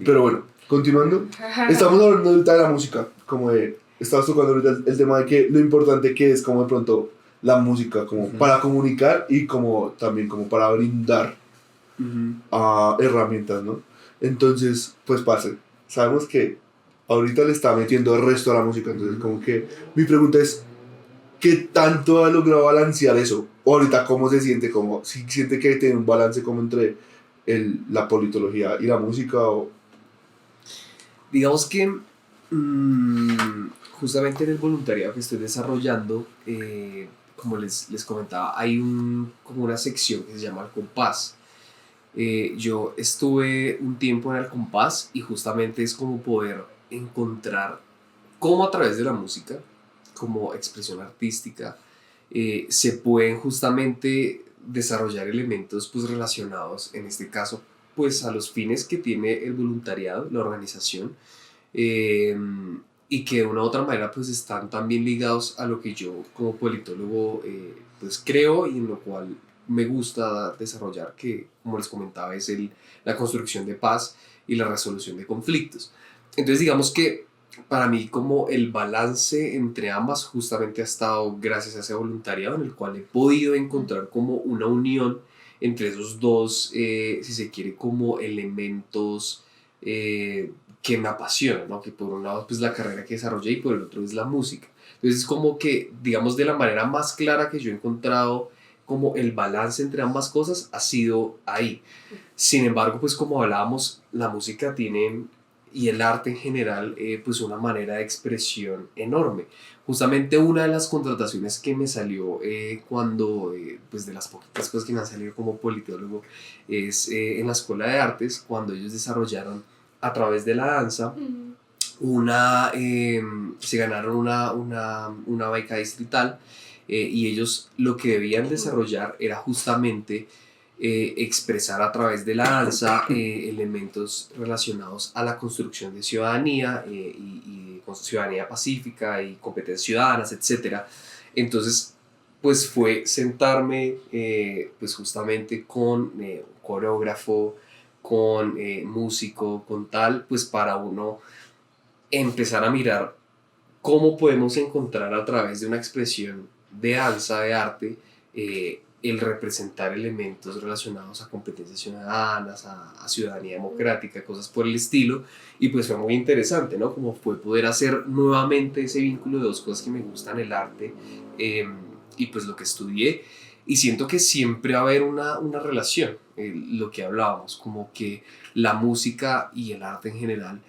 D: Pero bueno, continuando. Estamos hablando ahorita de la música, como de, estabas tocando ahorita el tema de que lo importante que es como de pronto la música, como para comunicar y como también como para brindar herramientas, ¿no? Entonces, pues sabemos que ahorita le está metiendo el resto a la música, entonces como que mi pregunta es, ¿qué tanto ha logrado balancear eso? O ahorita, ¿cómo se siente? Como, si siente que tiene un balance como entre la politología y la música, o...
C: Digamos que justamente en el voluntariado que estoy desarrollando, como les comentaba, hay como una sección que se llama Al Compás. Yo estuve un tiempo en Al Compás y justamente es como poder encontrar cómo a través de la música, como expresión artística, se pueden justamente desarrollar elementos pues relacionados, en este caso, pues a los fines que tiene el voluntariado, la organización, y que de una u otra manera pues están también ligados a lo que yo como politólogo pues creo y en lo cual me gusta desarrollar, que como les comentaba es la construcción de paz y la resolución de conflictos. Entonces digamos que para mí como el balance entre ambas justamente ha estado gracias a ese voluntariado en el cual he podido encontrar como una unión entre esos dos, si se quiere, como elementos que me apasionan, ¿no? Que por un lado pues la carrera que desarrollé y por el otro es la música. Entonces es como que, digamos, de la manera más clara que yo he encontrado como el balance entre ambas cosas ha sido ahí. Sin embargo, pues como hablábamos, la música tiene y el arte en general, pues una manera de expresión enorme. Justamente una de las contrataciones que me salió cuando, pues de las poquitas cosas que me han salido como politólogo, es en la Escuela de Artes, cuando ellos desarrollaron a través de la danza se ganaron una beca distrital, y ellos lo que debían desarrollar era justamente expresar a través de la danza elementos relacionados a la construcción de ciudadanía, y ciudadanía pacífica y competencias ciudadanas, etc. Entonces, pues fue sentarme pues justamente con un coreógrafo, con músico, con tal, pues para uno empezar a mirar cómo podemos encontrar a través de una expresión de danza, de arte, el representar elementos relacionados a competencias ciudadanas, a ciudadanía democrática, cosas por el estilo, y pues fue muy interesante, ¿no? Como fue poder hacer nuevamente ese vínculo de dos cosas que me gustan, el arte y pues lo que estudié, y siento que siempre va a haber una relación, lo que hablábamos, como que la música y el arte en general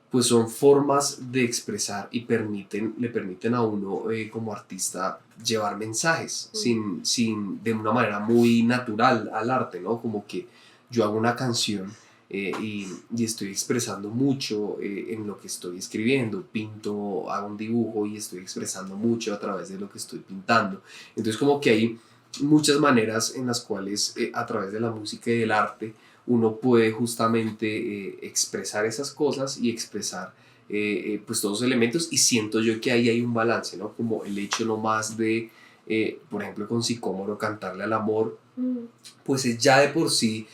C: pues son formas de expresar y le permiten a uno como artista llevar mensajes de una manera muy natural al arte, ¿no? Como que yo hago una canción y estoy expresando mucho en lo que estoy escribiendo, pinto, hago un dibujo y estoy expresando mucho a través de lo que estoy pintando. Entonces como que hay muchas maneras en las cuales a través de la música y del arte uno puede justamente expresar esas cosas y expresar pues todos los elementos, y siento yo que ahí hay un balance, ¿no? Como el hecho no más de, por ejemplo, con Sicómoro cantarle al amor, pues es ya de por sí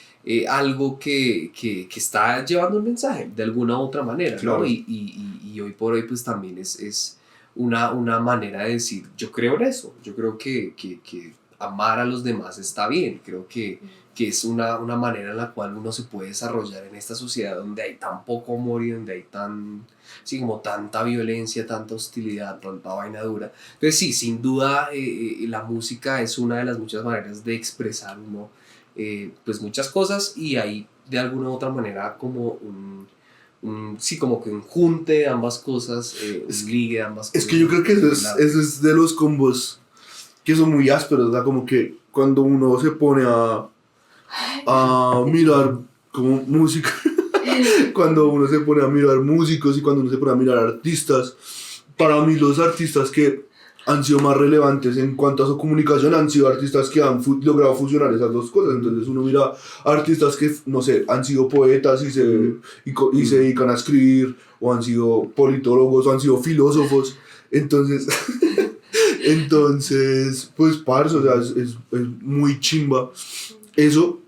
C: algo que está llevando un mensaje de alguna u otra manera,
D: claro.
C: ¿no? Y hoy por hoy pues también es una manera de decir, yo creo en eso, yo creo que amar a los demás está bien, creo que es una manera en la cual uno se puede desarrollar en esta sociedad donde hay tan poco amor y donde hay sí, como tanta violencia, tanta hostilidad, tanta vaina dura. Entonces sí, sin duda la música es una de las muchas maneras de expresar uno pues muchas cosas, y hay de alguna u otra manera como sí, como que un junte de ambas cosas, un ligue de ambas cosas.
D: Es que yo creo que eso es de los combos que son muy ásperos, ¿verdad? Como que cuando uno se pone a mirar como música, cuando uno se pone a mirar músicos y cuando uno se pone a mirar artistas, para mí los artistas que han sido más relevantes en cuanto a su comunicación han sido artistas que han logrado fusionar esas dos cosas. Entonces uno mira artistas que, no sé, han sido poetas y se dedican a escribir, o han sido politólogos, o han sido filósofos. Entonces, pues parce, o sea, es muy chimba eso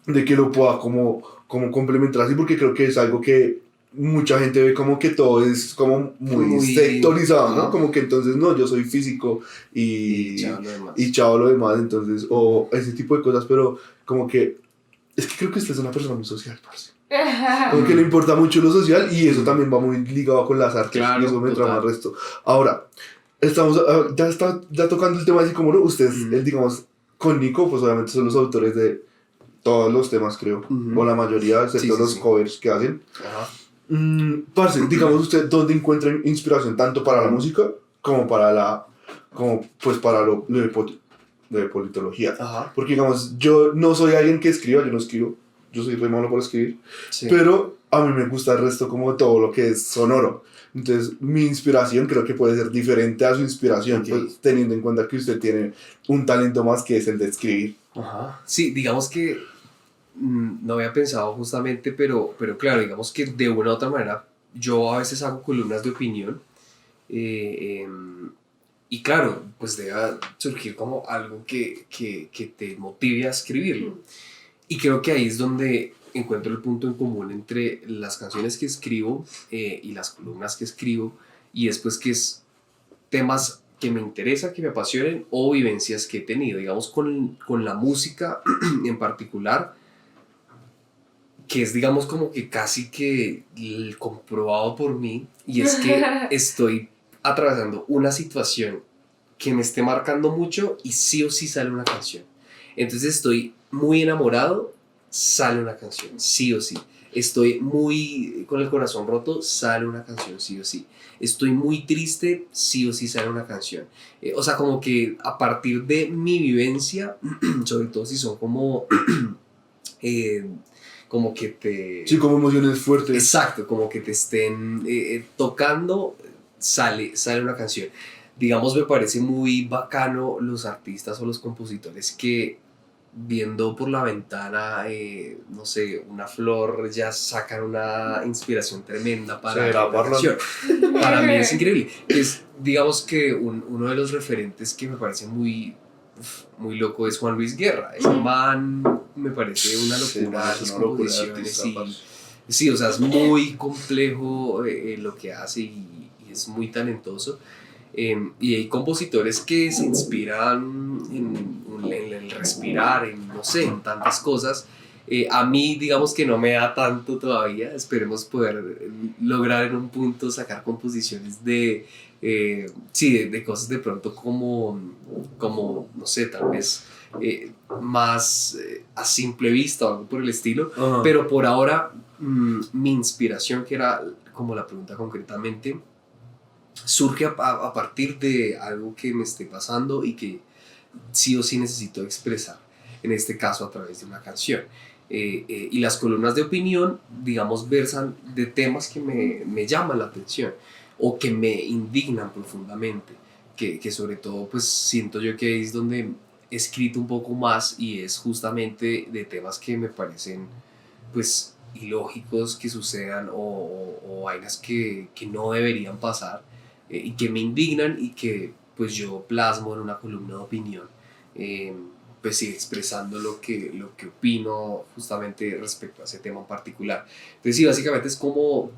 D: de que lo pueda como complementar así, porque creo que es algo que mucha gente ve como que todo es como muy sectorizado, ¿no? Como que entonces no, yo soy físico y chao lo demás, entonces, o ese tipo de cosas, pero como que es que creo que usted es una persona muy social, parce. Como que le importa mucho lo social, y eso también va muy ligado con las artes, claro, y eso me trama el resto. Ahora, estamos ya tocando el tema así como ustedes, digamos, con Nico, pues obviamente son los autores de todos los temas, creo, o la mayoría, excepto los covers que hacen. Parce, digamos, ¿usted dónde encuentra inspiración tanto para la música como para para lo de politología? Porque, digamos, yo no soy alguien que escriba, yo no escribo, yo soy re malo por escribir, pero a mí me gusta el resto como todo lo que es sonoro. Entonces, mi inspiración creo que puede ser diferente a su inspiración, pues, teniendo en cuenta que usted tiene un talento más que es el de escribir.
C: Sí, digamos que no había pensado justamente, pero claro, digamos que de una u otra manera yo a veces hago columnas de opinión, y claro, pues debe surgir como algo que te motive a escribirlo. Y creo que ahí es donde encuentro el punto en común entre las canciones que escribo y las columnas que escribo, y después que es temas que me interesan, que me apasionen, o vivencias que he tenido, digamos, con la música en particular, que es, digamos, como que casi que comprobado por mí, y es que estoy atravesando una situación que me esté marcando mucho y sí o sí sale una canción. Entonces estoy muy enamorado, sale una canción, sí o sí. Estoy muy con el corazón roto, sale una canción sí o sí. Estoy muy triste, sí o sí sale una canción. O sea, como que a partir de mi vivencia, sobre todo si son como, eh, como que te...
D: Sí, como emociones fuertes.
C: Exacto, como que te estén tocando, sale una canción. Digamos, me parece muy bacano los artistas o los compositores que viendo por la ventana, no sé, una flor, ya sacan una inspiración tremenda para
D: Será
C: una canción. Para mí es increíble. Es, digamos que uno de los referentes que me parece muy loco es Juan Luis Guerra. Ese man me parece una locura,
D: Sí,
C: sus
D: una locura de
C: composiciones
D: artista,
C: y...
D: parce.
C: Sí, o sea, es muy complejo lo que hace y es muy talentoso. Y hay compositores que se inspiran en el respirar, en no sé, en tantas cosas. A mí, digamos que no me da tanto todavía. Esperemos poder lograr en un punto sacar composiciones sí, de cosas de pronto como, no sé, tal vez más a simple vista o algo por el estilo.
D: Ajá.
C: Pero por ahora, mi inspiración, que era como la pregunta concretamente, surge a partir de algo que me esté pasando y que sí o sí necesito expresar, en este caso a través de una canción. Y las columnas de opinión, digamos, versan de temas que me llaman la atención o que me indignan profundamente, que sobre todo pues siento yo que es donde he escrito un poco más y es justamente de temas que me parecen pues ilógicos que sucedan o vainas que no deberían pasar y que me indignan y que pues yo plasmo en una columna de opinión, eh, pues sí, expresando lo que opino justamente respecto a ese tema en particular. Entonces sí, básicamente es como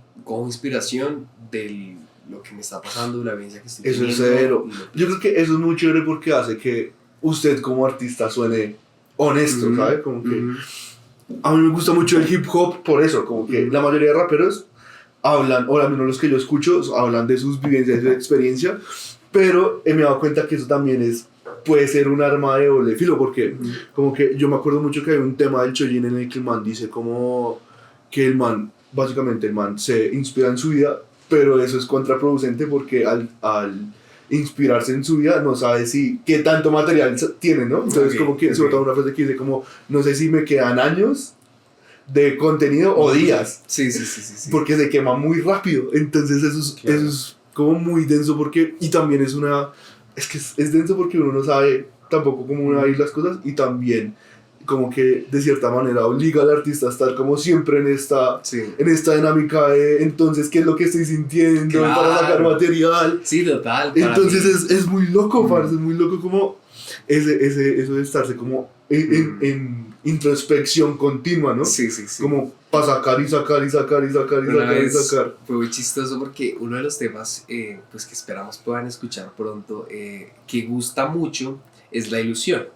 C: inspiración de lo que me está pasando, de la vivencia que estoy
D: Eso es
C: teniendo.
D: severo. Yo creo que eso es muy chévere porque hace que usted como artista suene honesto, ¿sabe? Como que a mí me gusta mucho el hip hop por eso, como que la mayoría de raperos hablan, o al menos los que yo escucho, hablan de sus vivencias, de su experiencia, pero me he dado cuenta que eso también puede ser un arma de doble filo, porque como que yo me acuerdo mucho que hay un tema del Chojin en el que el man dice como que básicamente el man se inspira en su vida, pero eso es contraproducente porque al inspirarse en su vida no sabe qué tanto material tiene, ¿no? Entonces como que se bota una frase que dice como, no sé si me quedan años de contenido o días.
C: Sí.
D: Porque se quema muy rápido. Entonces eso es como muy denso porque... Y también es que es denso porque uno no sabe tampoco cómo uno va a ir las cosas y también como que de cierta manera obliga al artista a estar como siempre en esta dinámica de entonces qué es lo que estoy sintiendo para sacar material.
C: Sí, total.
D: Entonces es muy loco, parce, es muy loco como eso de estarse como en introspección continua, ¿no?
C: Sí.
D: Como para sacar y sacar y sacar y sacar y sacar y sacar.
C: Fue muy chistoso porque uno de los temas pues que esperamos puedan escuchar pronto, que gusta mucho, es La Ilusión,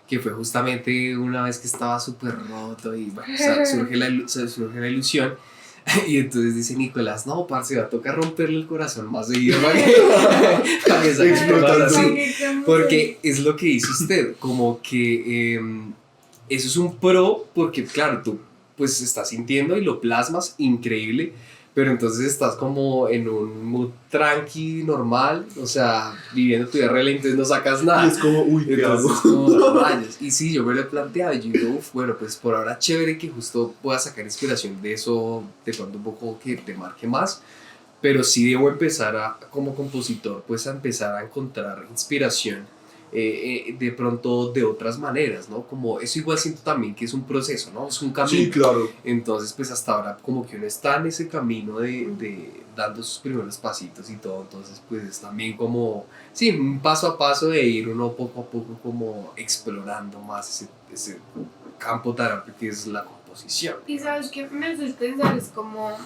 C: que fue justamente una vez que estaba súper roto y bueno, surge la ilusión. Y entonces dice Nicolás, no, parce, va a tocar romperle el corazón más seguido para que saque cosas así. Porque es lo que dice usted, como que eso es un pro, porque claro, tú pues estás sintiendo y lo plasmas increíble, pero entonces estás como en un mood tranqui, normal, o sea, viviendo tu vida real, entonces no sacas nada.
D: Y es como, uy, ¿qué hago?
C: Como, rayos. Y sí, yo me lo he planteado y yo digo, bueno, pues por ahora chévere que justo pueda sacar inspiración de eso, de pronto un poco que te marque más, pero sí debo empezar como compositor, pues a empezar a encontrar inspiración de pronto de otras maneras, ¿no? Como eso igual siento también que es un proceso, ¿no? Es un camino.
D: Sí, claro.
C: Entonces, pues hasta ahora como que uno está en ese camino de dando sus primeros pasitos y todo, entonces pues es también como, sí, un paso a paso de ir uno poco a poco como explorando más ese campo tan amplio que es la composición.
B: Y sabes que me haces pensar, es como,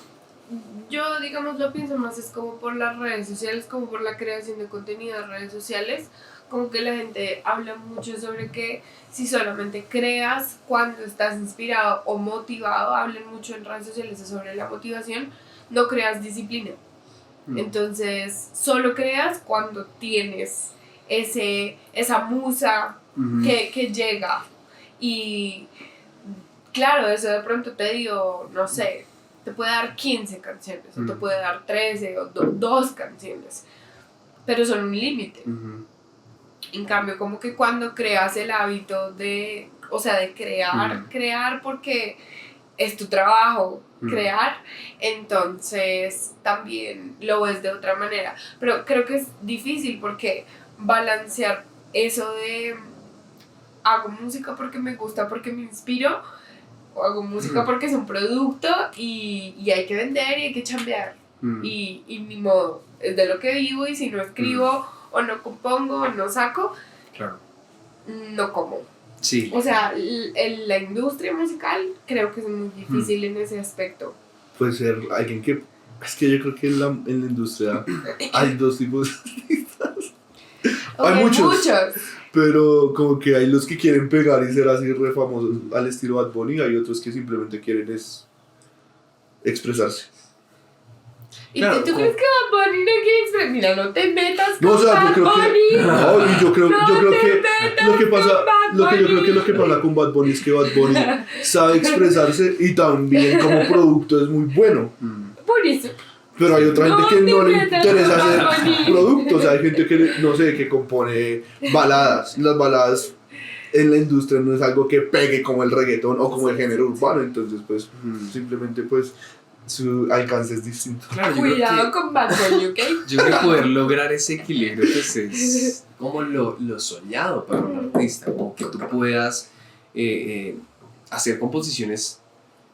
B: yo digamos lo pienso más, es como por las redes sociales, como por la creación de contenido de redes sociales, como que la gente habla mucho sobre que si solamente creas cuando estás inspirado o motivado, hablan mucho en redes sociales sobre la motivación, no creas disciplina. Entonces, solo creas cuando tienes esa musa que llega. Y claro, eso de pronto te dio, no sé, te puede dar 15 canciones, o te puede dar 13 o 2 canciones, pero son un límite. En cambio, como que cuando creas el hábito de, o sea, de crear porque es tu trabajo, crear, entonces también lo ves de otra manera. Pero creo que es difícil porque balancear eso de hago música porque me gusta, porque me inspiro, o hago música porque es un producto y hay que vender y hay que chambear. Y ni modo, es de lo que vivo, y si no escribo o no compongo o no saco,
C: Claro.
B: no como.
C: Sí.
B: O sea, la industria musical creo que es muy difícil en ese aspecto.
D: Puede ser alguien que... Es que yo creo que en la industria hay dos tipos de artistas. Hay muchos. Pero como que hay los que quieren pegar y ser así re famosos al estilo Bad Bunny, hay otros que simplemente quieren expresarse.
B: ¿Y claro, tú crees que Bad Bunny no quiere expresar? Mira, no te metas con Bad Bunny.
D: No, y yo creo que lo que pasa con Bad Bunny es que Bad Bunny sabe expresarse y también como producto es muy bueno.
B: Por eso.
D: Pero hay otra gente que no le interesa hacer productos. O sea, hay gente que, no sé, que compone baladas. Las baladas en la industria no es algo que pegue como el reggaetón o como el género urbano. Entonces, pues, simplemente, pues, su alcance es distinto.
C: Claro,
B: cuidado con Bad Bunny, ¿ok?
C: Yo creo que poder lograr ese equilibrio pues es como lo soñado para un artista, como que tú puedas hacer composiciones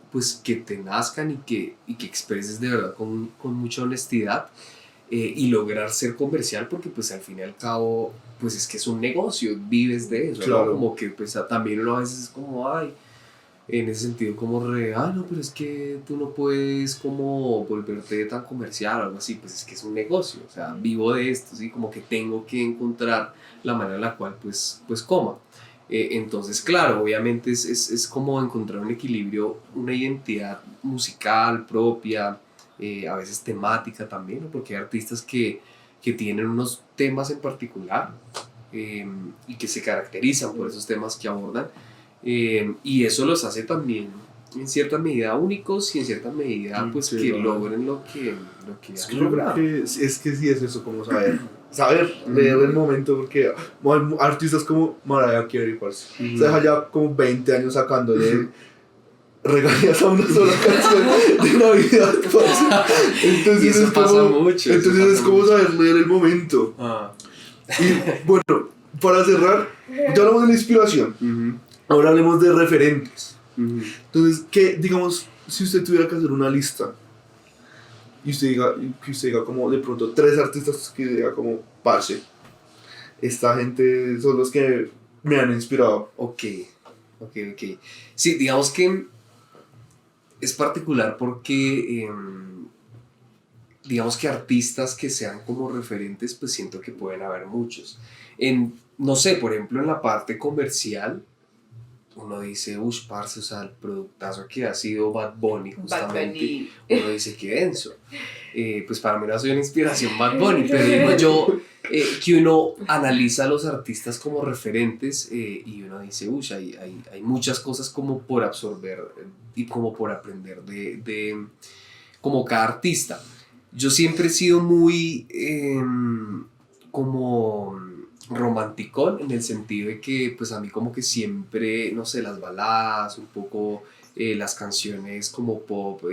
C: pues que te nazcan y que expreses de verdad con mucha honestidad, y lograr ser comercial, porque pues al fin y al cabo pues es que es un negocio, vives de eso,
D: claro.
C: ¿no? Como que pues también uno a veces es como ay, en ese sentido como no, pero es que tú no puedes como volverte tan comercial o algo así, pues es que es un negocio, o sea, vivo de esto, ¿sí? Como que tengo que encontrar la manera en la cual pues coma. Entonces, claro, obviamente es como encontrar un equilibrio, una identidad musical propia, a veces temática también, ¿no? Porque hay artistas que tienen unos temas en particular y que se caracterizan por esos temas que abordan, y eso los hace también en cierta medida únicos y en cierta medida pues que logren lo que
D: es que yo creo que es que sí es eso, como saber leer el momento, porque hay artistas como Mariah Carey, parce, se deja ya como 20 años sacándole regalías a una sola canción de Navidad, parce. Entonces
C: y eso
D: es
C: pasa
D: como,
C: mucho,
D: entonces es como saber leer el momento. Y bueno, para cerrar, ya hablamos de la inspiración, ahora hablemos de referentes. Entonces, ¿qué, digamos, si usted tuviera que hacer una lista y usted diga como de pronto 3 artistas que diga como, parce, esta gente son los que me han inspirado?
C: Ok. Sí, digamos que es particular porque digamos que artistas que sean como referentes, pues siento que pueden haber muchos. No sé, por ejemplo, en la parte comercial, uno dice, parce, o sea, el productazo que ha sido Bad Bunny, justamente, uno dice, qué denso. Pues para mí no soy una inspiración Bad Bunny, pero digo yo que uno analiza a los artistas como referentes, y uno dice, hay muchas cosas como por absorber y como por aprender de como cada artista. Yo siempre he sido muy como romanticón, en el sentido de que pues a mí como que siempre, no sé, las baladas, un poco las canciones como pop,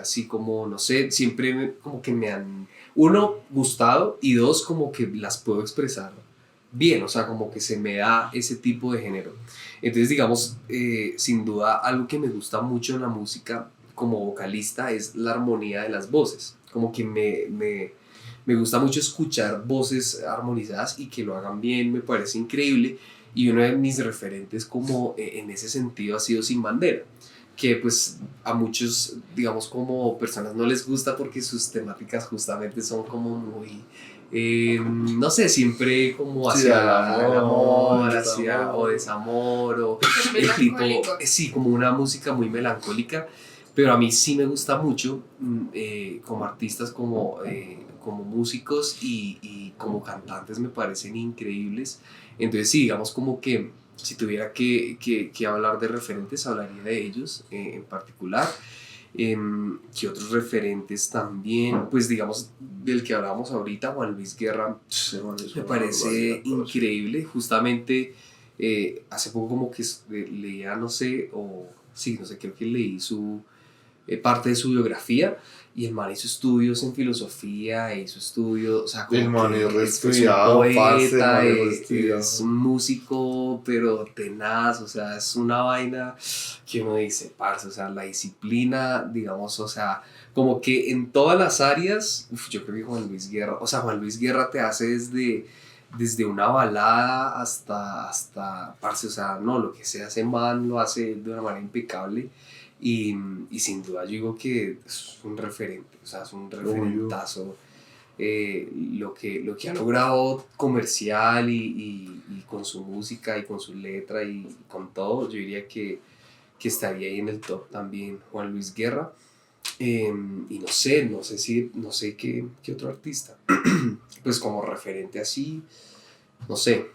C: así como, no sé, siempre como que me han, uno, gustado, y dos, como que las puedo expresar bien, o sea, como que se me da ese tipo de género. Entonces, digamos, sin duda, algo que me gusta mucho en la música como vocalista es la armonía de las voces, como que me gusta mucho escuchar voces armonizadas y que lo hagan bien, me parece increíble, y uno de mis referentes como en ese sentido ha sido Sin Bandera, que pues a muchos, digamos, como personas no les gusta porque sus temáticas justamente son como muy, no sé, siempre como hacia el amor, hacia, o desamor, o el tipo, sí, como una música muy melancólica, pero a mí sí me gusta mucho como artistas, como músicos y como cantantes me parecen increíbles. Entonces sí, digamos como que si tuviera que hablar de referentes, hablaría de ellos en particular. ¿Qué otros referentes también? Pues digamos, del que hablábamos ahorita, Juan Luis Guerra, me parece increíble. Justamente hace poco como que leía, no sé, no sé, creo que leí parte de su biografía, y el man hizo estudios en filosofía, hizo estudios, o sea, como
D: el man
C: que
D: es re
C: es un
D: estudiado, parce, el man es re
C: poeta,
D: estudiado.
C: es un músico, pero tenaz, o sea, es una vaina que uno dice, parce, o sea, la disciplina, digamos, o sea, como que en todas las áreas, yo creo que Juan Luis Guerra, o sea, Juan Luis Guerra te hace desde una balada hasta, parce, o sea, no, lo que se hace man lo hace de una manera impecable. Y sin duda yo digo que es un referente, o sea, es un referentazo. Lo que ha logrado comercial y con su música y con su letra y con todo, yo diría que estaría ahí en el top también Juan Luis Guerra. Y no sé qué otro artista, pues como referente así, no sé,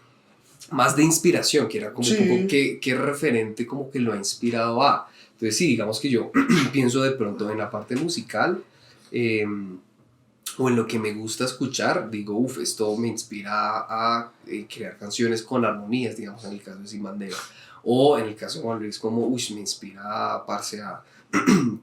C: más de inspiración, que era como
D: Sí.
C: un poco qué referente como que lo ha inspirado a. Entonces sí, digamos que yo pienso de pronto en la parte musical, o en lo que me gusta escuchar, digo, esto me inspira a crear canciones con armonías, digamos, en el caso de Sin Bandera. O en el caso de Juan Luis, como, me inspira, parce, a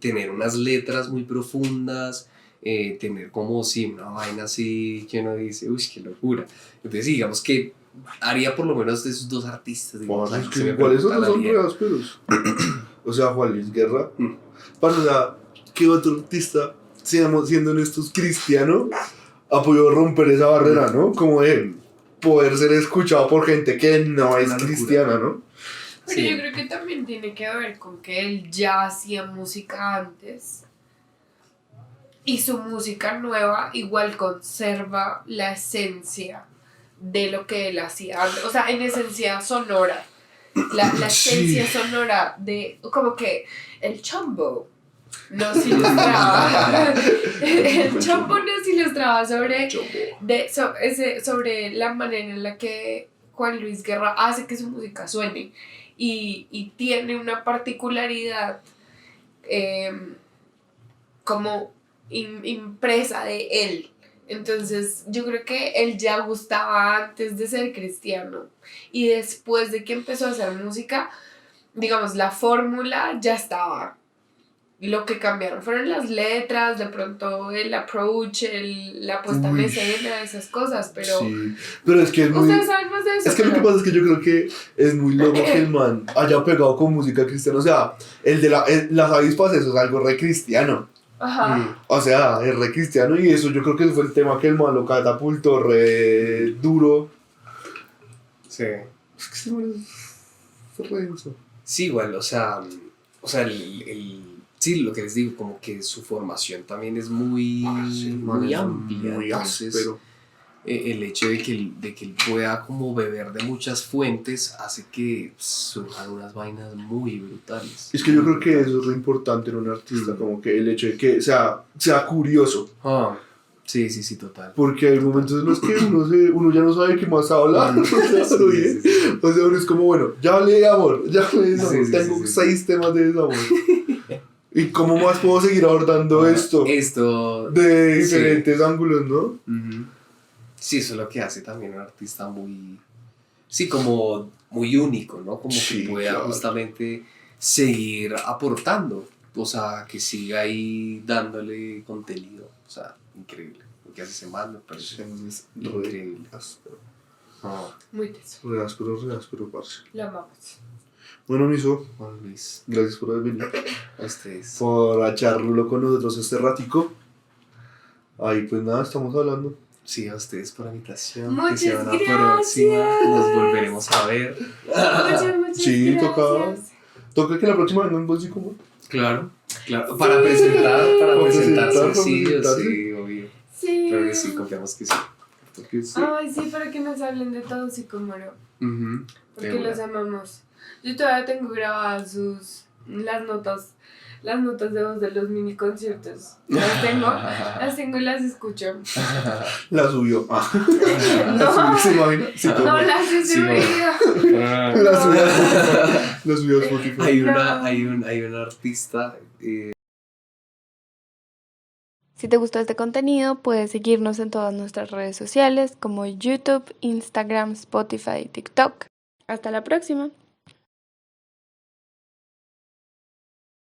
C: tener unas letras muy profundas, tener como, sí, una vaina así que uno dice, qué locura. Entonces, sí, digamos que haría por lo menos de esos dos artistas. Digamos,
D: Parce, es
C: ahí se me
D: que igual esos
C: pregunta
D: no
C: la
D: son
C: vida.
D: re ásperos. O sea, Juan Luis Guerra.
C: Mm.
D: Parce, o sea, ¿qué otro artista, siendo honestos, cristiano, ha podido romper esa barrera, ¿no? Como de poder ser escuchado por gente que no es
C: Una locura.
D: cristiana, ¿no?
B: Pero
C: Sí.
B: yo creo que también tiene que ver con que él ya hacía música antes y su música nueva igual conserva la esencia de lo que él hacía antes. O sea, en esencia sonora. La
D: Sí.
B: esencia sonora de como que el chombo nos ilustraba. El chombo nos ilustraba sobre la manera en la que Juan Luis Guerra hace que su música suene y tiene una particularidad como impresa de él. Entonces yo creo que él ya gustaba antes de ser cristiano y después de que empezó a hacer música, digamos, la fórmula ya estaba. Lo que cambiaron fueron las letras, de pronto el approach, la puesta en escena, esas cosas, pero...
D: Sí, pero es que es muy...
B: Ustedes saben más de eso.
D: Es que lo que pasa es que yo creo que es muy loco que el man haya pegado con música cristiana. O sea, las avispas, eso es algo re cristiano.
B: Ajá.
D: O sea, es re cristiano y eso yo creo que fue el tema que el man lo catapultó re duro.
C: Sí.
D: Es que ese man es re denso.
C: Sí, igual, o sea, sí, lo que les digo, como que su formación también es muy, muy amplia.
D: Muy
C: Entonces,
D: áspero.
C: el hecho de que él pueda como beber de muchas fuentes hace que surjan unas vainas muy brutales.
D: Es que yo creo que eso es re importante en un artista, como que el hecho de que sea curioso.
C: Sí, total.
D: Porque hay momentos en los que uno ya no sabe qué más hablar. O sea, o sea, uno es como, bueno, ya hablé de amor, ya hablé de desamor, tengo 6 temas de desamor. ¿Y cómo más puedo seguir abordando esto de diferentes ángulos, no?
C: Uh-huh. Sí, eso es lo que hace también un artista muy, sí, como muy único, ¿no? Como que pueda justamente seguir aportando, o sea, que siga ahí dándole contenido, o sea, increíble. Lo que hace ese man me parece increíble.
B: Muy teso.
D: Re áspero, parce.
B: Lo amamos.
D: Bueno, Miso,
C: Juan Luis,
D: gracias por haber venido.
C: a ustedes.
D: Por echarlo con nosotros este ratico. Ahí pues nada, estamos hablando.
C: Sí, a ustedes por la invitación.
B: Muchas
C: que se van a
B: gracias.
C: próxima. Nos volveremos a ver.
B: Muchas
D: Sí,
B: gracias.
D: Toca que la próxima vengan vos y como.
C: Claro.
B: Sí.
C: Para presentarse,
D: presentar,
C: sí,
D: presentarse.
C: sí, obvio.
B: Sí.
C: Claro que sí, confiamos que sí.
D: Porque sí.
B: Ay, sí, para que nos hablen de todo Sicómoro.
C: Uh-huh.
B: Porque los amamos. Yo todavía tengo grabadas las notas de voz de los mini conciertos. Las tengo y las escucho.
D: La subió.
B: No,
D: ¿Se imagina? Sí,
B: no las he
C: Sí,
B: subido.
D: La subió a Spotify. La subió a Spotify.
C: Hay un artista
B: Si te gustó este contenido, puedes seguirnos en todas nuestras redes sociales como YouTube, Instagram, Spotify y TikTok. Hasta la próxima.